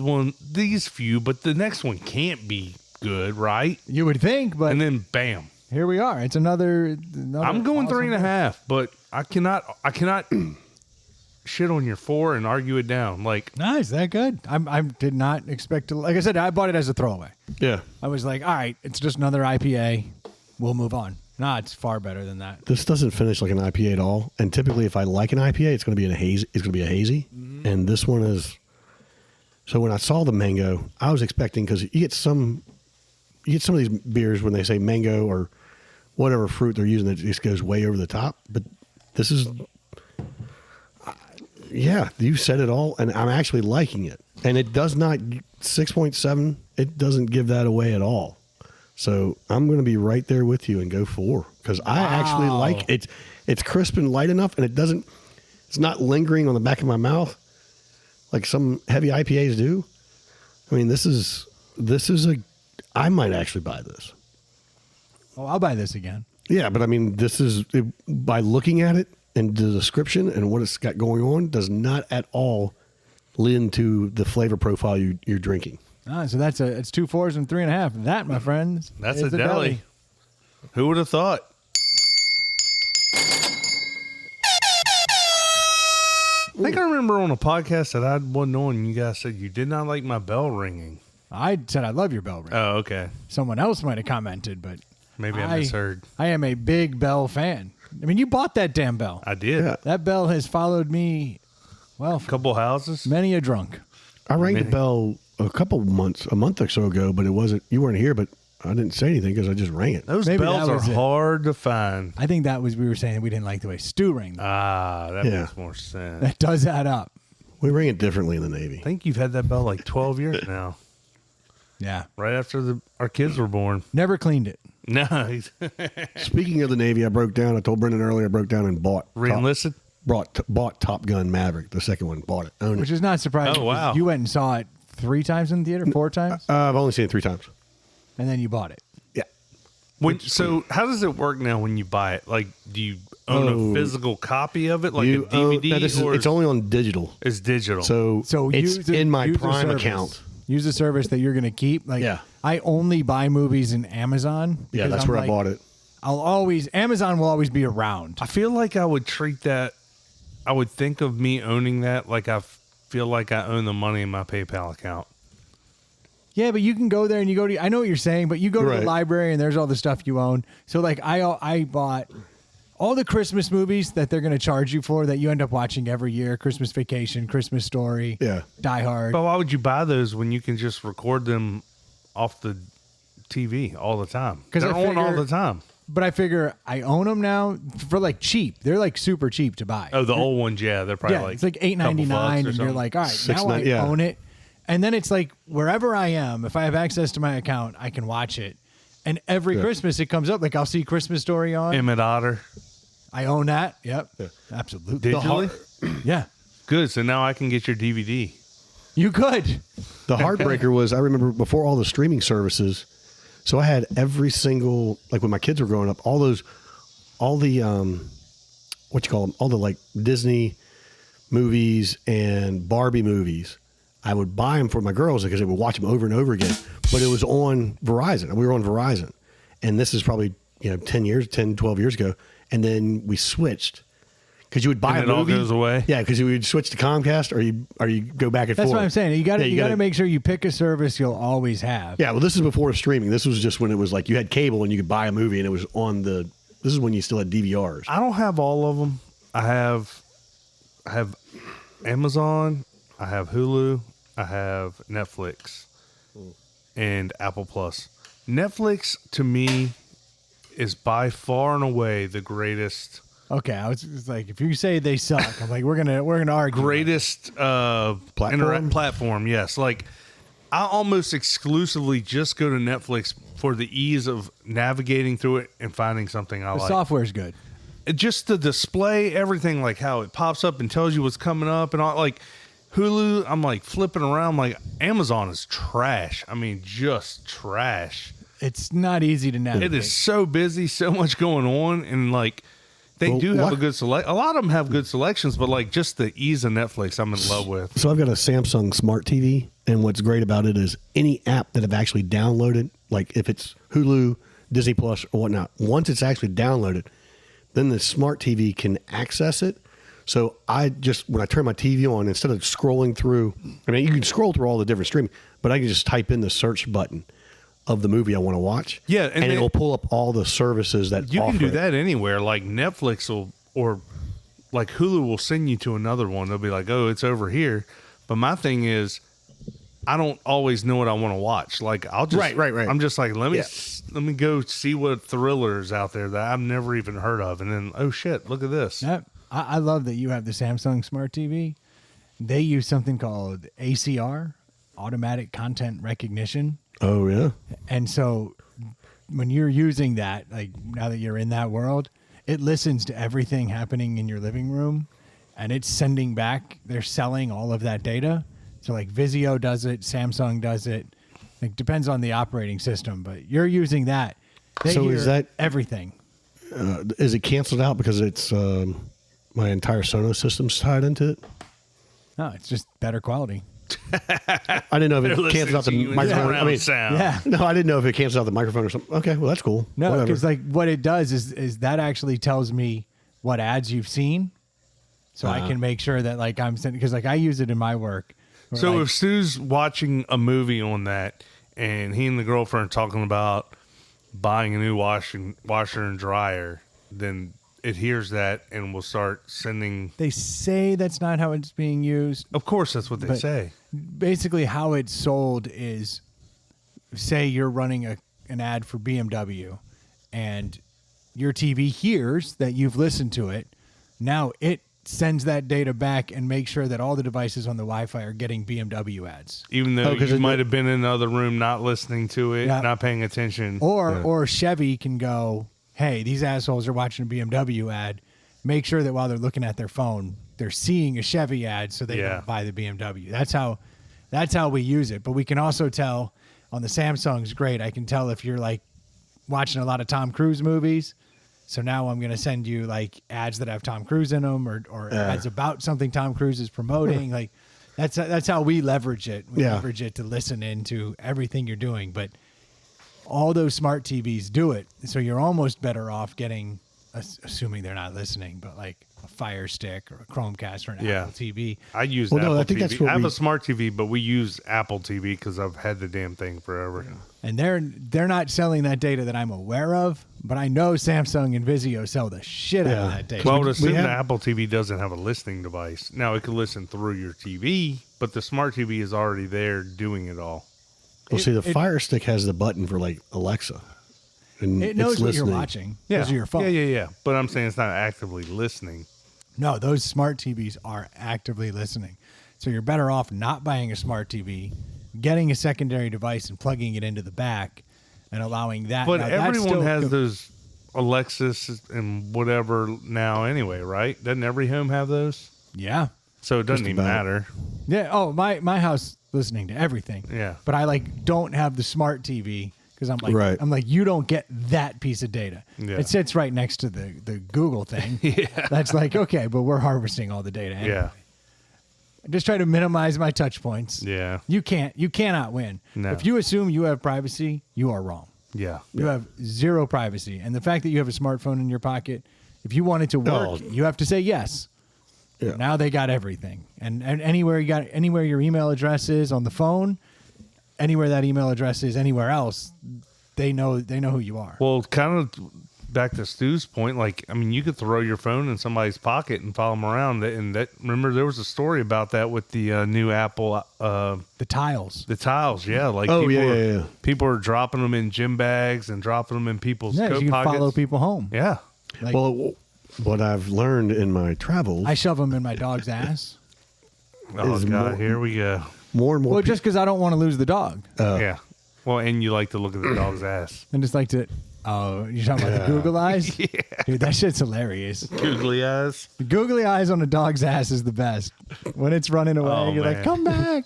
few, but the next one can't be good, right? You would think, but And then bam, here we are. It's another I'm going awesome 3.5, but I cannot shit on your 4 and argue it down. Like, Nice, that good. I did not expect to. Like I said, I bought it as a throwaway. Yeah. I was like, all right, it's just another IPA. We'll move on. Nah, it's far better than that. This doesn't finish like an IPA at all. And typically, if I like an IPA, it's going to be a hazy. It's going to be a hazy. And this one is. So when I saw the mango, I was expecting, because you get some of these beers when they say mango or whatever fruit they're using that just goes way over the top. But this is, yeah, you said it all, and I'm actually liking it. And it does not 6.7. It doesn't give that away at all. So I'm going to be right there with you and go 4, because I actually like it. It's crisp and light enough, and it's not lingering on the back of my mouth like some heavy IPAs do. I mean, this is I might actually buy this. Oh, I'll buy this again. Yeah, but I mean, by looking at it and the description and what it's got going on, does not at all lend to the flavor profile you're drinking. So it's 2 4s and 3.5. That, my friends, that's is a the deli. Who would have thought? I think I remember on a podcast that I wasn't on, you guys said you did not like my bell ringing. I said I love your bell ring. Oh, okay. Someone else might have commented, but Maybe I misheard. I am a big bell fan. I mean, you bought that damn bell. I did. Yeah. That bell has followed me, well, for Couple houses. many a drunk. I rang the bell a month or so ago, but you weren't here, but I didn't say anything because I just rang it. Those Maybe bells that are was it. hard to find. I think that was, we were saying that we didn't like the way Stu rang them. That Yeah. makes more sense. That does add up. We ring it differently in the Navy. I think you've had that bell like 12 years now, Yeah. right after our kids were born. Never cleaned it. No, he's Speaking of the Navy, I told Brendan earlier, I broke down and bought re-enlisted. bought Top Gun Maverick, the second one. Bought it, own Which it. is not surprising. Oh, wow. 'Cause you went and saw it 3 times in the theater, 4 times, I've only seen it 3 times. and then you bought it. Yeah. So how does it work now when you buy it? Like, do you own a physical copy of it, like a DVD, or it's only on digital. it's digital? So it's in my Prime account. Use a service that you're going to keep. Like, Yeah. I only buy movies in Amazon. Yeah, because that's I'm where I like, bought it. Amazon will always be around. I feel like I would treat that. I would think of me owning that like I feel like I own the money in my PayPal account. Yeah, but you can go there and you go to, I know what you're saying, but you go to Right. the library and there's all the stuff you own. So like I bought all the Christmas movies that they're going to charge you for that you end up watching every year. Christmas Vacation, Christmas Story, Yeah. Die Hard. But why would you buy those when you can just record them off the TV all the time? 'Cause They're I on all figure- the time. But I figure I own them now for like cheap. They're like super cheap to buy. Oh, the old ones, yeah, they're probably yeah, like it's like $8.99 couple bucks or and you're something. like, all right, now I $6.99, yeah. own it. And then it's like wherever I am, if I have access to my account, I can watch it. And every Christmas it comes up. Like I'll see Christmas Story on. Emmett Otter. I own that. Yep. Absolutely. Digitally? Yeah. Good. So now I can get your DVD. You could. The heartbreaker was, I remember before all the streaming services, so I had every single, like when my kids were growing up, all the what you call them, all the like Disney movies and Barbie movies. I would buy them for my girls because they would watch them over and over again. But it was on Verizon. We were on Verizon. And this is probably, 10, 12 years ago. And then we switched. Because you would buy And a it all movie. goes away? Yeah, because you would switch to Comcast or you go back and That's forth. what I'm saying. You got to Yeah, you got to make sure you pick a service you'll always have. Yeah, well, this is before streaming. This was just when it was like you had cable and you could buy a movie and it was on the. This is when you still had DVRs. I don't have all of them. I have Amazon. I have Hulu. I have Netflix. and Apple Plus. Netflix to me is by far and away the greatest Okay, I was just like, if you say they suck, I'm like, we're gonna argue. greatest platform. Yes, like I almost exclusively just go to Netflix for the ease of navigating through it and finding something I The like. software's good. Just the display, everything, like how it pops up and tells you what's coming up and all. Like Hulu, I'm like flipping around. Like Amazon is trash. I mean, just trash. It's not easy to navigate. It is so busy, so much going on, and like they do have a good select. A lot of them have good selections, but like just the ease of Netflix, I'm in love with. So I've got a Samsung Smart TV, and what's great about it is any app that I've actually downloaded, like if it's Hulu, Disney Plus, or whatnot, once it's actually downloaded, then the Smart TV can access it. So I just, when I turn my TV on, instead of scrolling through, I mean, you can scroll through all the different streaming, but I can just type in the search button of the movie I want to watch. Yeah, and it will pull up all the services that You offer can do it. that anywhere. Like Netflix will, or like Hulu will send you to another one. They'll be like, "Oh, it's over here." But my thing is, I don't always know what I want to watch. Like I'll just Right. I'm just like, let Yeah. me go see what thrillers out there that I've never even heard of, and then oh shit, look at this. Yep. I love that you have the Samsung Smart TV. They use something called ACR, Automatic Content Recognition. Oh, yeah. And so when you're using that, like now that you're in that world, it listens to everything happening in your living room and it's sending back, they're selling all of that data. So like Vizio does it, Samsung does it. It depends on the operating system, but you're using that. They So hear is that- everything? Is it canceled out because it's my entire Sonos system's tied into it? No, it's just better quality. I didn't know if They're it cancels out the listening to you in microphone. I surround mean, sound. Yeah. no, I didn't know if it cancels out the microphone or something. Okay, well, that's cool. No, Whatever. because like what it does is that actually tells me what ads you've seen, so I can make sure that like I'm sending, because like I use it in my work. where, So like, if Stu's watching a movie on that, and he and the girlfriend are talking about buying a new washer and dryer, then it hears that and will start sending. they say that's not how it's being used. Of course, that's what they But- say. Basically, how it's sold is, say you're running an ad for BMW, and your TV hears that you've listened to it. Now it sends that data back and makes sure that all the devices on the Wi-Fi are getting BMW ads. Even though 'cause you it- might have been in another room, not listening to it, Yeah. not paying attention. Or Chevy can go, hey, these assholes are watching a BMW ad. Make sure that while they're looking at their phone, they're seeing a Chevy ad so they Yeah. don't buy the BMW. That's how we use it. But we can also tell on the Samsung's great. I can tell if you're like watching a lot of Tom Cruise movies. So now I'm going to send you like ads that have Tom Cruise in them or ads about something Tom Cruise is promoting. Like that's how we leverage it. We Yeah. leverage it to listen into everything you're doing. But all those smart TVs do it. So you're almost better off getting, assuming they're not listening, but like a Fire Stick or a Chromecast or an Yeah. Apple TV. I use Well, no, Apple I think TV. that's what I have we- a smart TV, but we use Apple TV because I've had the damn thing forever. And they're not selling that data that I'm aware of, but I know Samsung and Vizio sell the shit out of Yeah. that data. Well, I would assume have- the Apple TV doesn't have a listening device. Now, it could listen through your TV, but the smart TV is already there doing it all. Well, see, the it- Fire Stick has the button for like Alexa, and It knows it's what you're listening. watching because of your phone. Yeah. But I'm saying it's not actively listening. No, those smart TVs are actively listening. So you're better off not buying a smart TV, getting a secondary device and plugging it into the back and allowing that. But Now, that's everyone still has those Alexis and whatever now anyway, right? Doesn't every home have those? Yeah. So it doesn't Just even about. matter. Yeah. Oh, my house listening to everything. Yeah. But I like don't have the smart TV because Right. I'm like, you don't get that piece of data. Yeah. It sits right next to the Google thing. Yeah. That's like, okay, but we're harvesting all the data. Anyway. Yeah. I just try to minimize my touch points. Yeah. You cannot win. No. If you assume you have privacy, you are wrong. Yeah. You have zero privacy. And the fact that you have a smartphone in your pocket, if you want it to work, Oh. you have to say yes. Yeah. Now they got everything. And anywhere your email address is on the phone, anywhere that email address is anywhere else, they know who you are. Well, kind of back to Stu's point, like, I mean, you could throw your phone in somebody's pocket and follow them around. And that, remember, there was a story about that with the new Apple, The tiles. the tiles. Yeah, like people are dropping them in gym bags and dropping them in people's Yeah, coat you can pockets. follow people home. Yeah. Like, Well, what I've learned in my travels I shove them in my dog's ass. Oh Is God, more- here we go. more and more. Well, peop- just because I don't want to lose the dog. Yeah. Well, and you like to look at the dog's ass. I just like to. Oh, you're talking about the Google eyes? Yeah. Dude, that shit's hilarious. Googly eyes. The googly eyes on a dog's ass is the best. When it's running away, Oh, you're like, man. come back.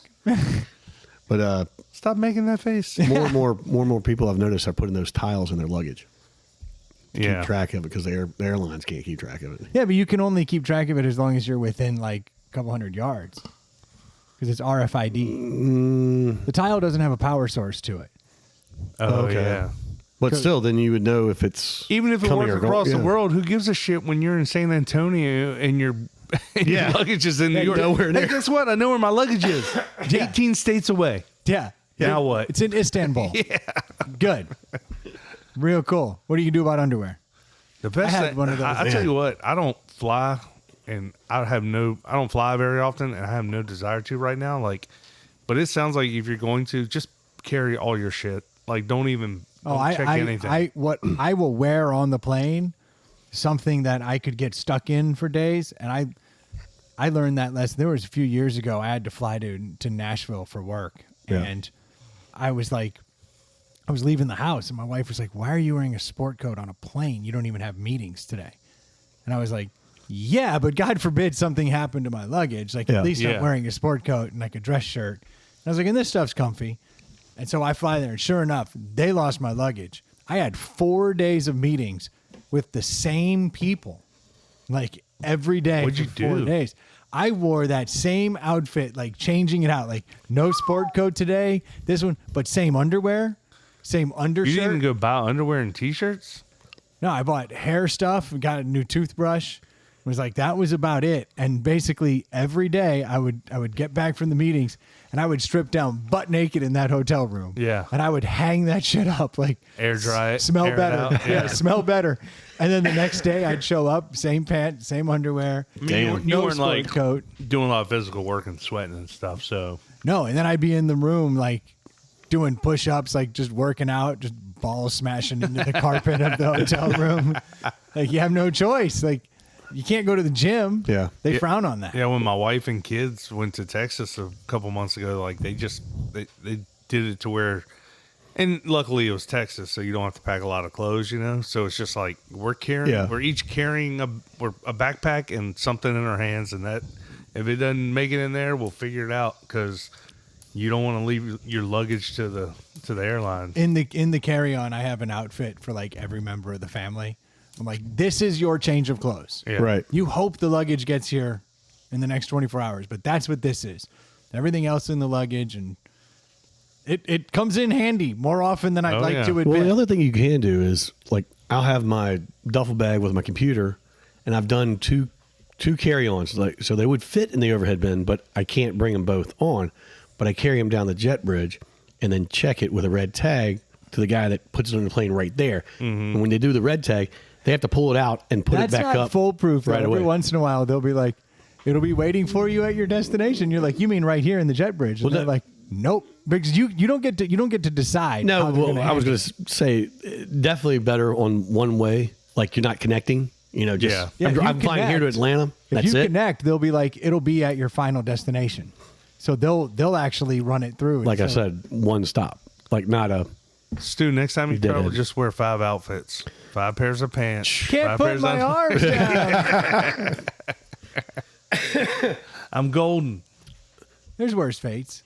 but Stop making that face. more and more people I've noticed are putting those tiles in their luggage. Yeah. Keep track of it because the airlines can't keep track of it. Yeah, but you can only keep track of it as long as you're within like a couple hundred yards. Because it's RFID. The tile doesn't have a power source to it. Oh, Okay. yeah. But still, then you would know if it's Even if it coming works or going- across the yeah. world, who gives a shit when you're in San Antonio and your Yeah. luggage is in New York? nowhere Hey, near. guess what? I know where my luggage is. It's 18 states away. Yeah. Now what? It's in Istanbul. Yeah. Good. Real cool. What do you do about underwear? The best I had thing, one of those. I tell you what, I don't fly, and I don't fly very often, and I have no desire to right now. Like, but it sounds like if you're going to, just carry all your shit. Like, don't check anything. What I will wear on the plane, something that I could get stuck in for days, and I learned that lesson. There was a few years ago, I had to fly to Nashville for work, Yeah. and I was leaving the house, and my wife was like, "Why are you wearing a sport coat on a plane? You don't even have meetings today." And I was like, "Yeah, but God forbid something happened to my luggage. Like, Yeah. at least Yeah. I'm wearing a sport coat and like a dress shirt." And I was like, "And this stuff's comfy." And so I fly there, and sure enough, they lost my luggage. I had 4 days of meetings with the same people, like every day. What'd you for 4 do? days. I wore that same outfit, like changing it out, like no sport coat today, this one, but same underwear, same undershirt. You didn't even go buy underwear and t-shirts? No, I bought hair stuff, got a new toothbrush. It was like that was about it. And basically every day I would get back from the meetings and I would strip down butt naked in that hotel room. Yeah. And I would hang that shit up, like Air dry it, smell air it better. out. Yeah, Yeah. smell better. And then the next day I'd show up, same pants, same underwear. I mean, you no weren't sport like coat. doing a lot of physical work and sweating and stuff. So No, and then I'd be in the room like doing push-ups, like just working out, just balls smashing into the carpet of the hotel room. Like you have no choice. Like you can't go to the gym. Yeah. They frown on that. yeah, when my wife and kids went to Texas a couple months ago, like they did it to where, and luckily it was Texas, so you don't have to pack a lot of clothes, you know. So it's just like we're each carrying a backpack and something in our hands, and that if it doesn't make it in there, we'll figure it out because you don't want to leave your luggage to the airline. In the carry-on, I have an outfit for like every member of the family. I'm like, this is your change of clothes. Yeah. Right. You hope the luggage gets here in the next 24 hours, but that's what this is. Everything else in the luggage, and it comes in handy more often than I'd Oh, like yeah. to admit. Well, the other thing you can do is like I'll have my duffel bag with my computer, and I've done two carry-ons, like so they would fit in the overhead bin, but I can't bring them both on. But I carry them down the jet bridge, and then check it with a red tag to the guy that puts it on the plane right there. And when they do the red tag, they have to pull it out and put That's it back not up foolproof. Though. right Every away. once in a while, they'll be like, "It'll be waiting for you at your destination." You're like, "You mean right here in the jet bridge?" And Well, they're that- like, "Nope," because you don't get to decide. No, how they're well, gonna I was handle going to say definitely better on one way, like you're not connecting. You know, just Yeah. Yeah, if you I'm flying here to connect- Atlanta. If That's you it. connect, they'll be like, "It'll be at your final destination." So they'll actually run it through. Like I instead of- said, one stop, like not a. Stu, next time you did travel, it. just wear 5 outfits, 5 pairs of pants. can't 5 put pairs my of- arms down. I'm golden. There's worse fates.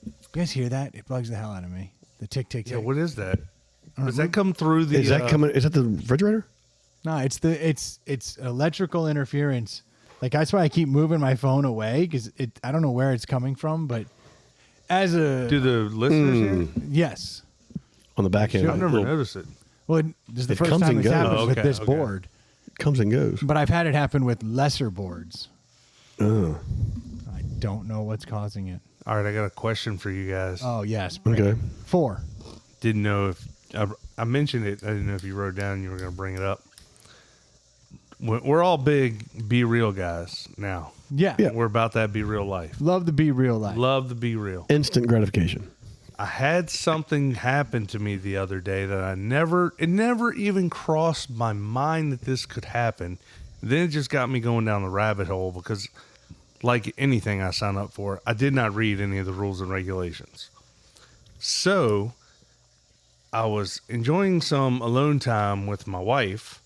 You guys hear that? It bugs the hell out of me. The tick tick tick. Yeah, what is that? Does that come through the? Is that coming? Is that the refrigerator? No, it's electrical interference. Like that's why I keep moving my phone away because I don't know where it's coming from, but as a Do the listeners hear? yes, On the back end, I've never Little- noticed it. well, this is the It first comes time and it's goes. happened Oh, with okay, this okay. board, comes and goes. but I've had it happen with lesser boards. Oh, I don't know what's causing it. All right, I got a question for you guys. Oh yes, bring okay. it. 4. Didn't know if I mentioned it. I didn't know if you wrote down and you were going to bring it up. We're all big Be Real guys now. Yeah. We're about that Be Real life. Love the Be Real life. Love the Be Real. Instant gratification. I had something happen to me the other day that it never even crossed my mind that this could happen. Then it just got me going down the rabbit hole because, like anything I sign up for, I did not read any of the rules and regulations. So I was enjoying some alone time with my wife,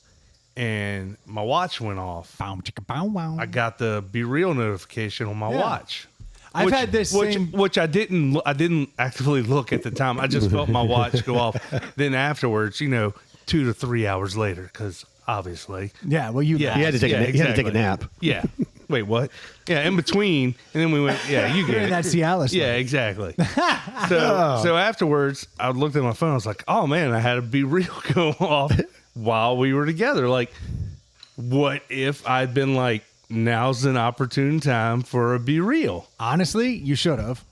and my watch went off. Bow, chicka, bow, wow. I got the Be Real notification on my watch. I've had this same... which I didn't actively look at the time. I just felt my watch go off. Then afterwards, 2 to 3 hours later, because obviously, Yeah, well, you... Yeah. You had to take Yeah, you had to take a exactly. nap. yeah. Wait, what? Yeah, in between, and then we went. Yeah, you You're get in it. that Cialis. Yeah, exactly. So afterwards, I looked at my phone. I was like, "Oh man, I had a Be Real go off while we were together." Like, what if I'd been like, "Now's an opportune time for a Be Real"? Honestly, you should have.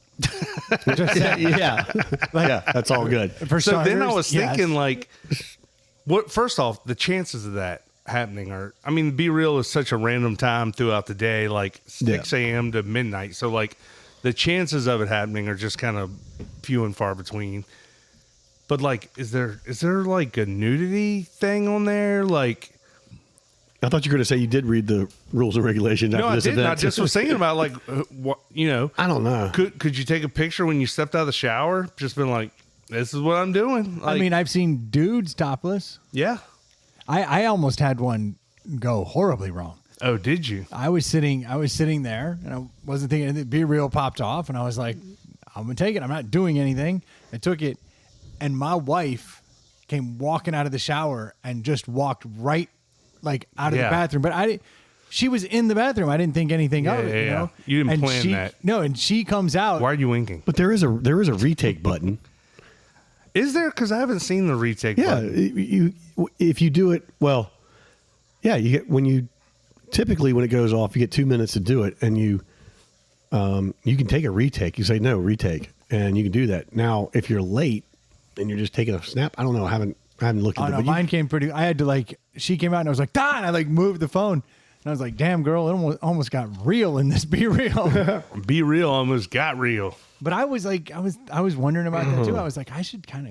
Yeah, that's all good. For So then I starters, was yes. thinking, like, what? First off, the chances of that happening are. I mean, Be Real is such a random time throughout the day, like 6 a.m. to midnight. So like, the chances of it happening are just kind of few and far between. But like, is there like a nudity thing on there? Like, I thought you were going to say you did read the rules and regulations after no, I this didn't. event. I just was thinking about like, what I don't know. Could you take a picture when you stepped out of the shower? Just been like, this is what I'm doing. Like, I mean, I've seen dudes topless. yeah. I almost had one go horribly wrong. Oh, did you? I was sitting there, and I wasn't thinking anything. Be Real popped off, and I was like, I'm going to take it. I'm not doing anything. I took it, and my wife came walking out of the shower and just walked right, like, out of the Yeah. bathroom. But she was in the bathroom. I didn't think anything of it, Yeah, you yeah. know? You didn't And plan that. No, and she comes out. Why are you winking? But there is a retake button. Is there? Because I haven't seen the retake Yeah, button. if you do it well, yeah, you get typically when it goes off, you get 2 minutes to do it, and you can take a retake. You say no retake, and you can do that. Now, if you're late and you're just taking a snap, I don't know. I haven't looked Oh at no, it. mine came pretty. I had to she came out and I was like, "Da!" And I moved the phone, and I was like, "Damn, girl, it almost got real in this Be Real." Be Real almost got real. But I was like, I was wondering about that too. I was like, I should kind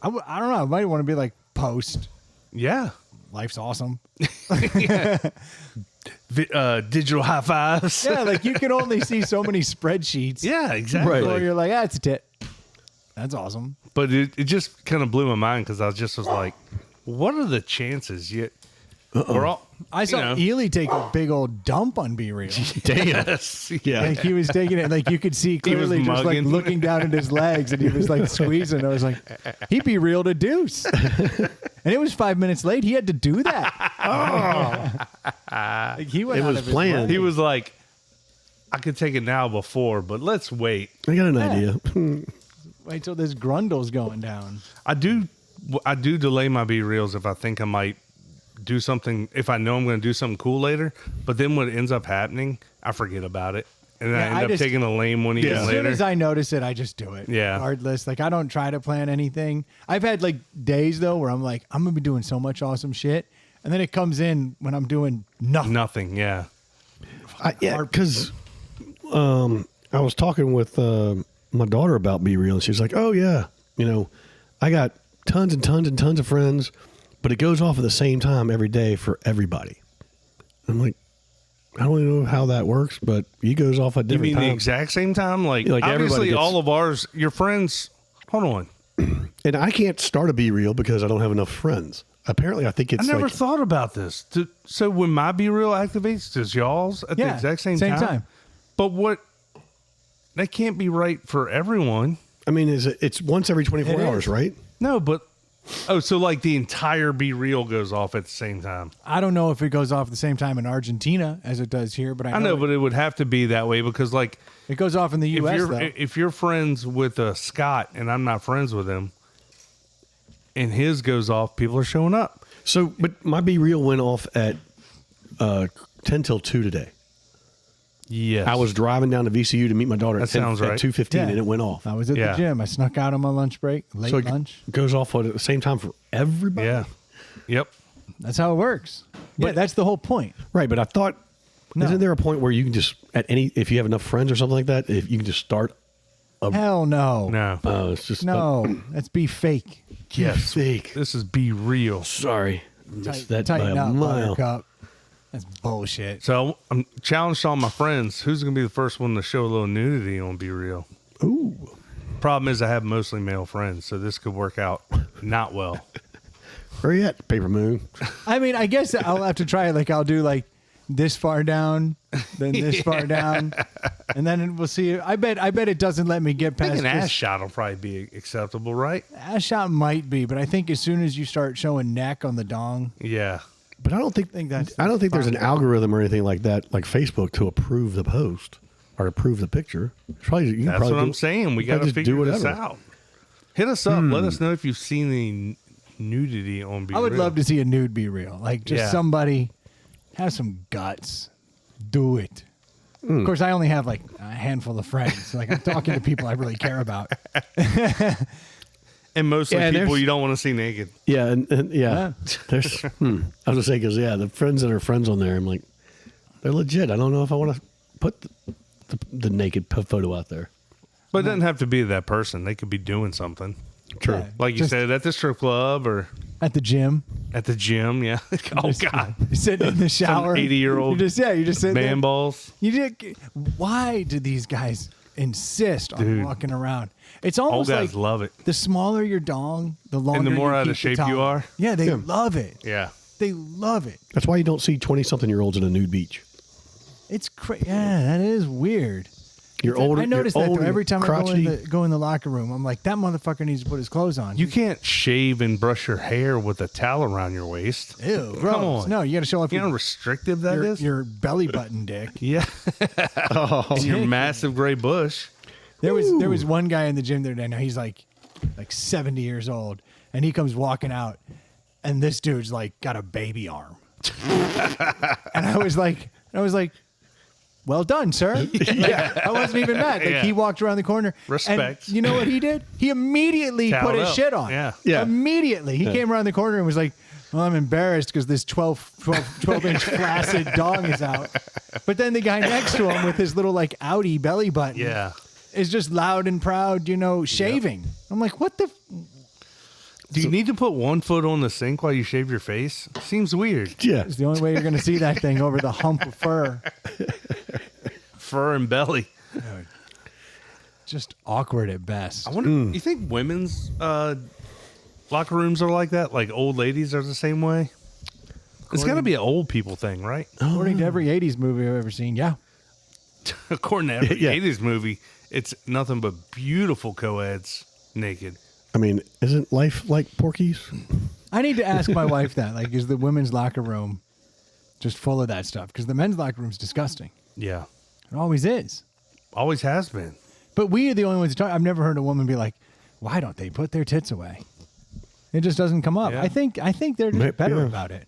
of, I don't know. I might want to be like, post. Yeah. Life's awesome. Digital high fives. Yeah, like you can only see so many spreadsheets. Yeah, exactly. Right. Before you're like, it's a tit. That's awesome. But it just kind of blew my mind because I was like, what are the chances? We're all. I saw Ely take a big old dump on Be Real. Damn. Yes. Yeah. Like he was taking it, like you could see clearly, just like mugging. looking down at his legs, and he was like squeezing. I was like, he'd be real to deuce. And it was 5 minutes late. He had to do that. Like he went It out was of his planned. way. He was like, I could take it now before, but let's wait. I got an idea. Wait till this grundle's going down. I do delay my Be Reals if I think I might do something, if I know I'm going to do something cool later, but then when it ends up happening, I forget about it. And then Yeah, I I end up just- taking a lame one even As soon later. as I notice it, I just do it. Yeah. Regardless. Like I don't try to plan anything. I've had like days though where I'm like, I'm gonna be doing so much awesome shit. And then it comes in when I'm doing nothing. Nothing, yeah. Yeah, because I was talking with my daughter about Be Real, and she's like, "Oh yeah, I got tons and tons and tons of friends, but it goes off at the same time every day for everybody." I'm like, I don't even know how that works, but he goes off at You different mean the times. exact same time? Like everybody obviously gets- all of ours, your friends, hold on. And I can't start a Be Real because I don't have enough friends. Apparently, I think I it's never like thought about this. So when my Be Real activates, does y'all's at the Yeah, exact same same time? time. But that can't be right for everyone. I mean, it's once every 24 It hours, is. right? No, but so like the entire Be Real goes off at the same time. I don't know if it goes off at the same time in Argentina as it does here, but I know, I know, but it would have to be that way because like it goes off in the if US you're though. if you're friends with Scott and I'm not friends with him, and his goes off, people are showing up. So, but my Be Real went off at 10 till 2 today. Yes. I was driving down to VCU to meet my daughter That at sounds right. 2:15, Yeah. and it went off. I was at Yeah. the gym. I snuck out on my lunch break, late So it lunch. goes off at the same time for everybody. Yeah. Yep. That's how it works. Yeah, that's the whole point. Right, but I thought, No. isn't there a point where you can just if you have enough friends or something like that, if you can just start? Hell no. No. It's just No. That's be fake. Yes. fake. This is be real. Sorry, missed that by Tighten a up, mile. Buttercup. That's bullshit. So I'm challenged all my friends. Who's going to be the first one to show a little nudity on Be Real? Ooh, Problem is, I have mostly male friends, so this could work out not well. where you at, Paper Moon? I mean, I guess I'll have to try it. Like, I'll do like this far down, then this far down, and then we'll see. I bet it doesn't let me get I think past an this. ass shot will probably be acceptable, right? Ass shot might be, but I think as soon as you start showing neck on the dong, Yeah. But I don't think that's I don't think there's an fine. algorithm or anything like that, like Facebook, to approve the post or approve the picture. It's probably, you can That's probably what do- I'm saying. We you got to just do figure this whatever. out. Hit us up. Let us know if you've seen the nudity on Be I would Real. love to see a nude be real. Like just Yeah. somebody have some guts, do it. Of course, I only have like a handful of friends. Like I'm talking to people I really care about. And mostly Yeah, people there's- you don't want to see naked. Yeah, and yeah, there's. I was gonna say because the friends that are friends on there, I'm like, they're legit. I don't know if I want to put the naked photo out there. But it doesn't have to be that person. They could be doing something. True. Yeah, Like you just said, at the strip club or at the gym, at the gym. Yeah. Oh, God. you're sitting in the shower, 80-year-old You're just sitting Man there. balls. You just, why do these guys insist on Dude. walking around? It's All almost guys like love it. the smaller your dong, the longer more you out of keep the shape you towel. are. Yeah, they Yeah. love it. Yeah. They love it. That's why you don't see 20-something-year-olds in a nude beach. It's crazy. Yeah, that is weird. You're older. I notice you're that old, though. Every time I crotchety. go in the locker room, I'm like, that motherfucker needs to put his clothes on. You can't shave and brush your hair with a towel around your waist. Ew, gross. Come on. No, you got to show off You know how your, restrictive that is? your belly button, dick. Yeah. And your massive gray bush. There was one guy in the gym the other day. Now he's like 70 years old, and he comes walking out, and this dude's like got a baby arm. And I was like, well done, sir. Like, I wasn't even mad. Like Yeah. he walked around the corner. Respect. And you know what he did? He immediately Toweled put his up. shit on. Yeah. Yeah. Immediately. He came around the corner and was like, well, I'm embarrassed because this 12-inch flaccid dong is out. But then the guy next to him with his little like outie belly button Yeah. is just loud and proud, shaving. I'm like, what the? Do you need to put one foot on the sink while you shave your face? Seems weird. Yeah. It's the only way you're going to see that thing over the hump of fur. Fur and belly. Just awkward at best. I wonder, you think women's locker rooms are like that? Like old ladies are the same way? It's got to be an old people thing, right? According to every 80s movie I've ever seen, yeah. According to every Yeah. 80s movie, it's nothing but beautiful co-eds naked. I mean, isn't life like Porky's? I need to ask my wife that. Like, is the women's locker room just full of that stuff? Because the men's locker room's disgusting. Yeah. It always is. Always has been. But we are the only ones who talk. I've never heard a woman be like, why don't they put their tits away? It just doesn't come up. Yeah. I think they're just better Yeah. about it.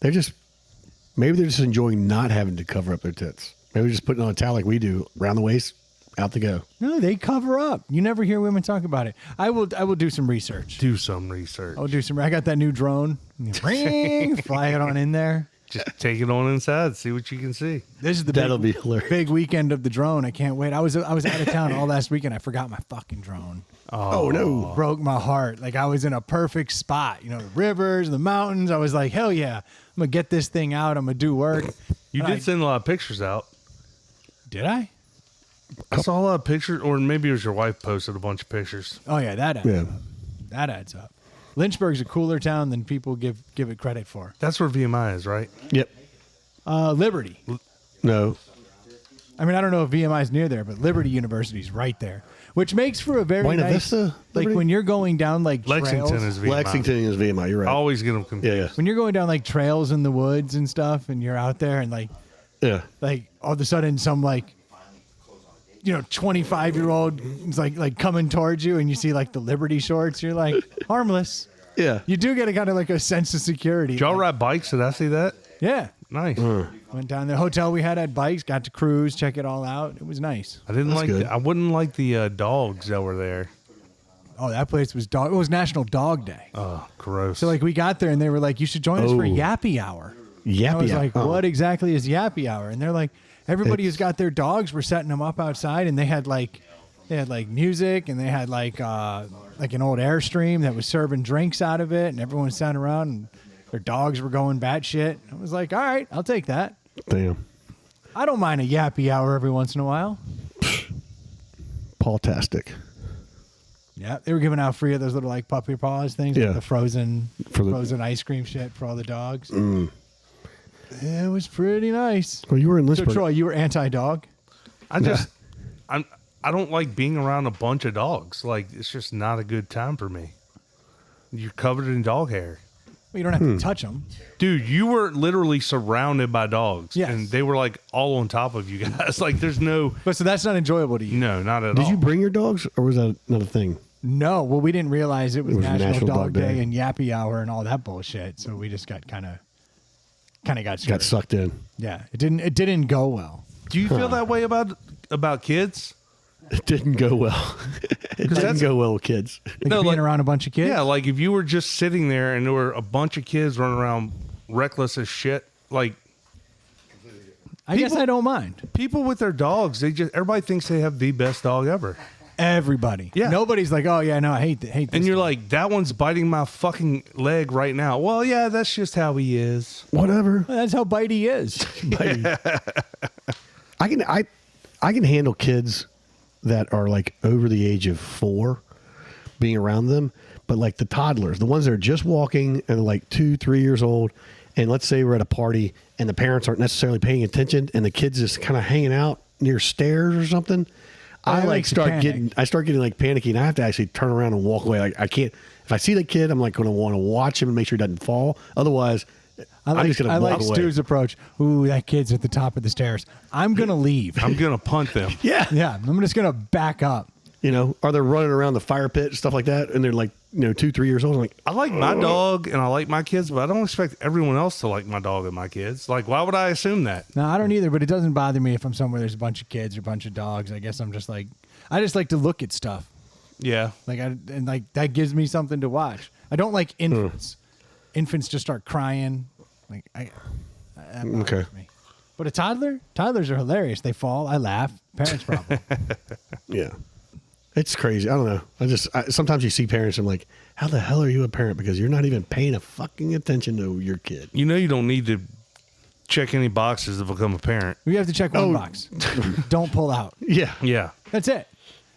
Maybe they're just enjoying not having to cover up their tits. Maybe just putting on a towel like we do, around the waist, out to go. No, they cover up. You never hear women talk about it. I will do some research. Do some research. I'll do some. I got that new drone. Ring, fly it on in there. Just take it on inside, see what you can see. This is the That'll big, be hilarious. big weekend of the drone. I can't wait. I was out of town all last weekend. I forgot my fucking drone. Oh, no. Broke my heart. Like I was in a perfect spot. The rivers, the mountains. I was like, hell yeah, I'm gonna get this thing out. I'm gonna do work. You And did I- send a lot of pictures out. Did I? I saw a lot of pictures, or maybe it was your wife posted a bunch of pictures. Oh yeah, that adds Yeah. up. That adds up. Lynchburg's a cooler town than people give it credit for. That's where VMI is, right? Yep. Liberty. No. I mean, I don't know if VMI is near there, but Liberty University is right there, which makes for a very Buena nice. Vista, Like Liberty? when you're going down like Lexington trails, is VMI. Lexington is VMI. You're right. I always get them Yeah, confused. yeah. when you're going down like trails in the woods and stuff, and you're out there and like all of a sudden some 25-year-old is like coming towards you, and you see like the Liberty shorts. You're like harmless. Yeah. You do get a kind of like a sense of security. Did y'all ride bikes? Did I see that? Yeah. Nice. Well, Went down the hotel we had bikes, got to cruise, check it all out. It was nice. I didn't That's like. good. I wouldn't like the dogs that were there. Oh, that place was dog. It was National Dog Day. Oh, gross. So like we got there and they were like, "You should join us for Oh. Yappy Hour." Yappy I was hour. like, "What exactly is Yappy Hour?" And they're like, "Everybody who's got their dogs were setting them up outside, and they had like music, and they had like an old Airstream that was serving drinks out of it, and everyone sat around, and their dogs were going batshit." I was like, "All right, I'll take that. Damn. I don't mind a Yappy Hour every once in a while." Paul-tastic. Yeah, they were giving out free of those little like puppy paws things, Yeah. with the frozen For the- frozen ice cream shit for all the dogs. It was pretty nice. Well, you were in So Lynchburg. Troy, you were anti-dog? I just, I don't like being around a bunch of dogs. Like, it's just not a good time for me. You're covered in dog hair. Well, you don't have to touch them. Dude, you were literally surrounded by dogs. Yes. And they were like all on top of you guys. Like, there's no, But so that's not enjoyable to you. no, not at all. Did you bring your dogs, or was that another thing? No, well, we didn't realize it was, National Dog Day Day. and Yappy Hour and all that bullshit. So we just got kind of got screwed. Got sucked in. Yeah, it didn't go well. Do you feel that way about kids? It didn't go well. It didn't that's- go well with kids. Like No, being like- around a bunch of kids. Yeah, like if you were just sitting there and there were a bunch of kids running around reckless as shit, like I guess I don't mind. people with their dogs, everybody thinks they have the best dog ever. Everybody. Yeah. Nobody's like, "Oh yeah, no, I hate this." And you're dog." like, that one's biting my fucking leg right now. Well, yeah, that's just how he is. Whatever. Well, that's how bitey is. I can handle kids that are like over the age of 4 being around them, but like the toddlers, the ones that are just walking and like 2-3 years old, and let's say we're at a party and the parents aren't necessarily paying attention and the kids just kind of hanging out near stairs or something. I I like like to start panic. getting like panicky, and I have to actually turn around and walk away. Like I can't. If I see the kid, I'm like going to want to watch him and make sure he doesn't fall. Otherwise, I'm just going I to walk like away. Stu's approach. Ooh, that kid's at the top of the stairs. I'm gonna leave. I'm going to punt them. Yeah. Yeah, I'm just gonna back up. You know, are they running around the fire pit and stuff like that? And they're like, 2-3 years old. I'm like, I like my dog and I like my kids, but I don't expect everyone else to like my dog and my kids. Like, why would I assume that? No, I don't either, but it doesn't bother me if I'm somewhere there's a bunch of kids or a bunch of dogs. I guess I'm just like, I just like to look at stuff. Yeah. Like that gives me something to watch. I don't like infants. Infants just start crying. Like that bothers Okay. me. But a toddlers are hilarious. They fall, I laugh. Parents problem. yeah. It's crazy. I don't know. Sometimes you see parents and I'm like, how the hell are you a parent? Because you're not even paying a fucking attention to your kid. You know, you don't need to check any boxes to become a parent. We have to check one Oh. box. Don't pull out. Yeah. Yeah. That's it.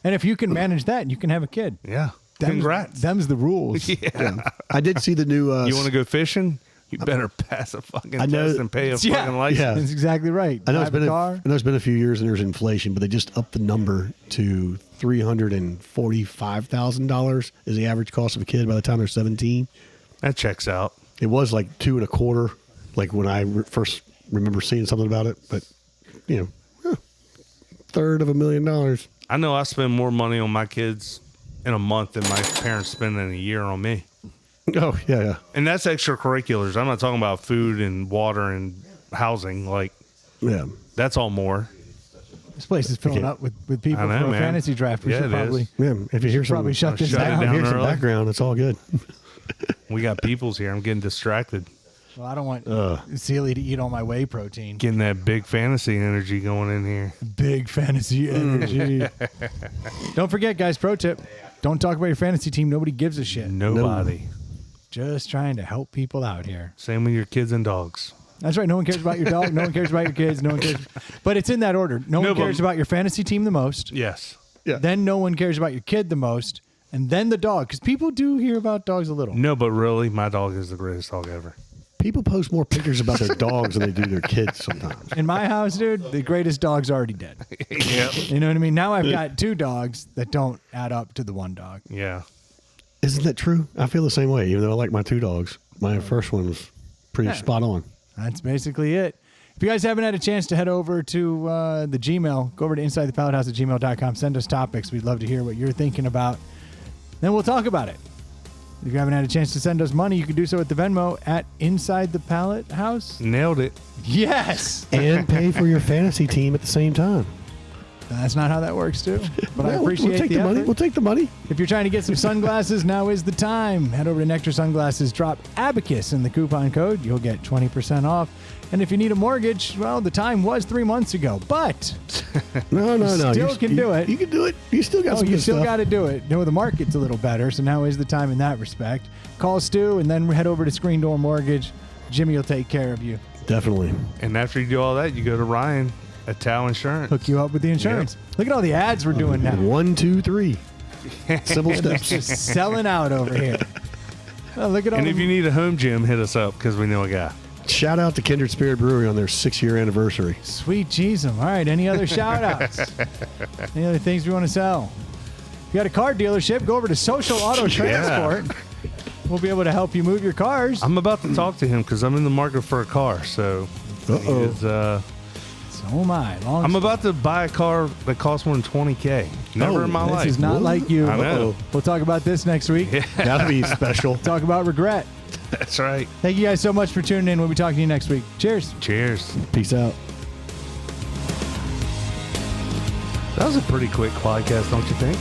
And if you can manage that, you can have a kid. Yeah. Congrats. Them's the rules. Yeah. I did see the new. You want to go fishing? You better pass a fucking I know- test and pay a Yeah. fucking license. Yeah. That's exactly right. I know Drive a car. I know it's been a few years and there's inflation, but they just upped the number to $345,000 is the average cost of a kid by the time they're 17. That checks out. It was like 2.25, like when I first remember seeing something about it. But third of $1,000,000. I know I spend more money on my kids in a month than my parents spend in a year on me. Oh yeah. And that's extracurriculars. I'm not talking about food and water and housing. Like, Yeah. that's all more. This place is filling up with people I know, for a man. fantasy draft. We Yeah, should it probably is. Yeah. If you hear probably some, shut this shut it down. down. hear some early. background, it's all good. We got peoples here. I'm getting distracted. Well, I don't want Sealy to eat all my whey protein. Getting that big fantasy energy going in here. Big fantasy energy. Don't forget, guys, pro tip. Don't talk about your fantasy team. Nobody gives a shit. Nobody. Just trying to help people out here. Same with your kids and dogs. That's right. No one cares about your dog. No one cares about your kids. No one cares. But it's in that order. No one but- cares about your fantasy team the most. Yes. Yeah. Then no one cares about your kid the most. And then the dog. Because people do hear about dogs a little. No, but really, my dog is the greatest dog ever. People post more pictures about their dogs than they do their kids sometimes. In my house, dude, the greatest dog's already dead. Yep. You know what I mean? Now I've got 2 dogs that don't add up to the 1 dog. Yeah. Isn't that true? I feel the same way, even though I like my 2 dogs. My first one was pretty spot on. That's basically it. If you guys haven't had a chance to head over to the Gmail, go over to insidethepilothouse@gmail.com. Send us topics. We'd love to hear what you're thinking about. Then we'll talk about it. If you haven't had a chance to send us money, you can do so at the Venmo at Inside the Pallet House. Nailed it. Yes. And pay for your fantasy team at the same time. That's not how that works, too. But I Well, appreciate we'll take the effort. money. We'll take the money. If you're trying to get some sunglasses, now is the time. Head over to Nectar Sunglasses, drop Abacus in the coupon code. You'll get 20% off. And if you need a mortgage, well, the time was 3 months ago. But No. still can do it. You can do it. You still got some you good still stuff. got to do it. No, the market's a little better, so now is the time in that respect. Call Stu and then head over to Screen Door Mortgage. Jimmy will take care of you. Definitely. And after you do all that, you go to Ryan at Tao Insurance. Hook you up with the insurance. Look at all the ads we're doing now. 1, 2, 3. Simple steps. Just selling out over here. Oh, look at all And if the- you need a home gym, hit us up because we know a guy. Shout out to Kindred Spirit Brewery on their 6-year anniversary. Sweet Jesus. All right. Any other shout outs? Any other things we want to sell? If you got a car dealership, go over to Social Auto Transport. We'll be able to help you move your cars. I'm about to talk to him because I'm in the market for a car. So Uh-oh. he is, So am I. I'm about to buy a car that costs more than $20K. Never in my This life. is not like you. I know. We'll talk about this next week. That'll be special. Talk about regret. That's right. Thank you guys so much for tuning in. We'll be talking to you next week. Cheers. Cheers. Peace out. That was a pretty quick podcast, don't you think?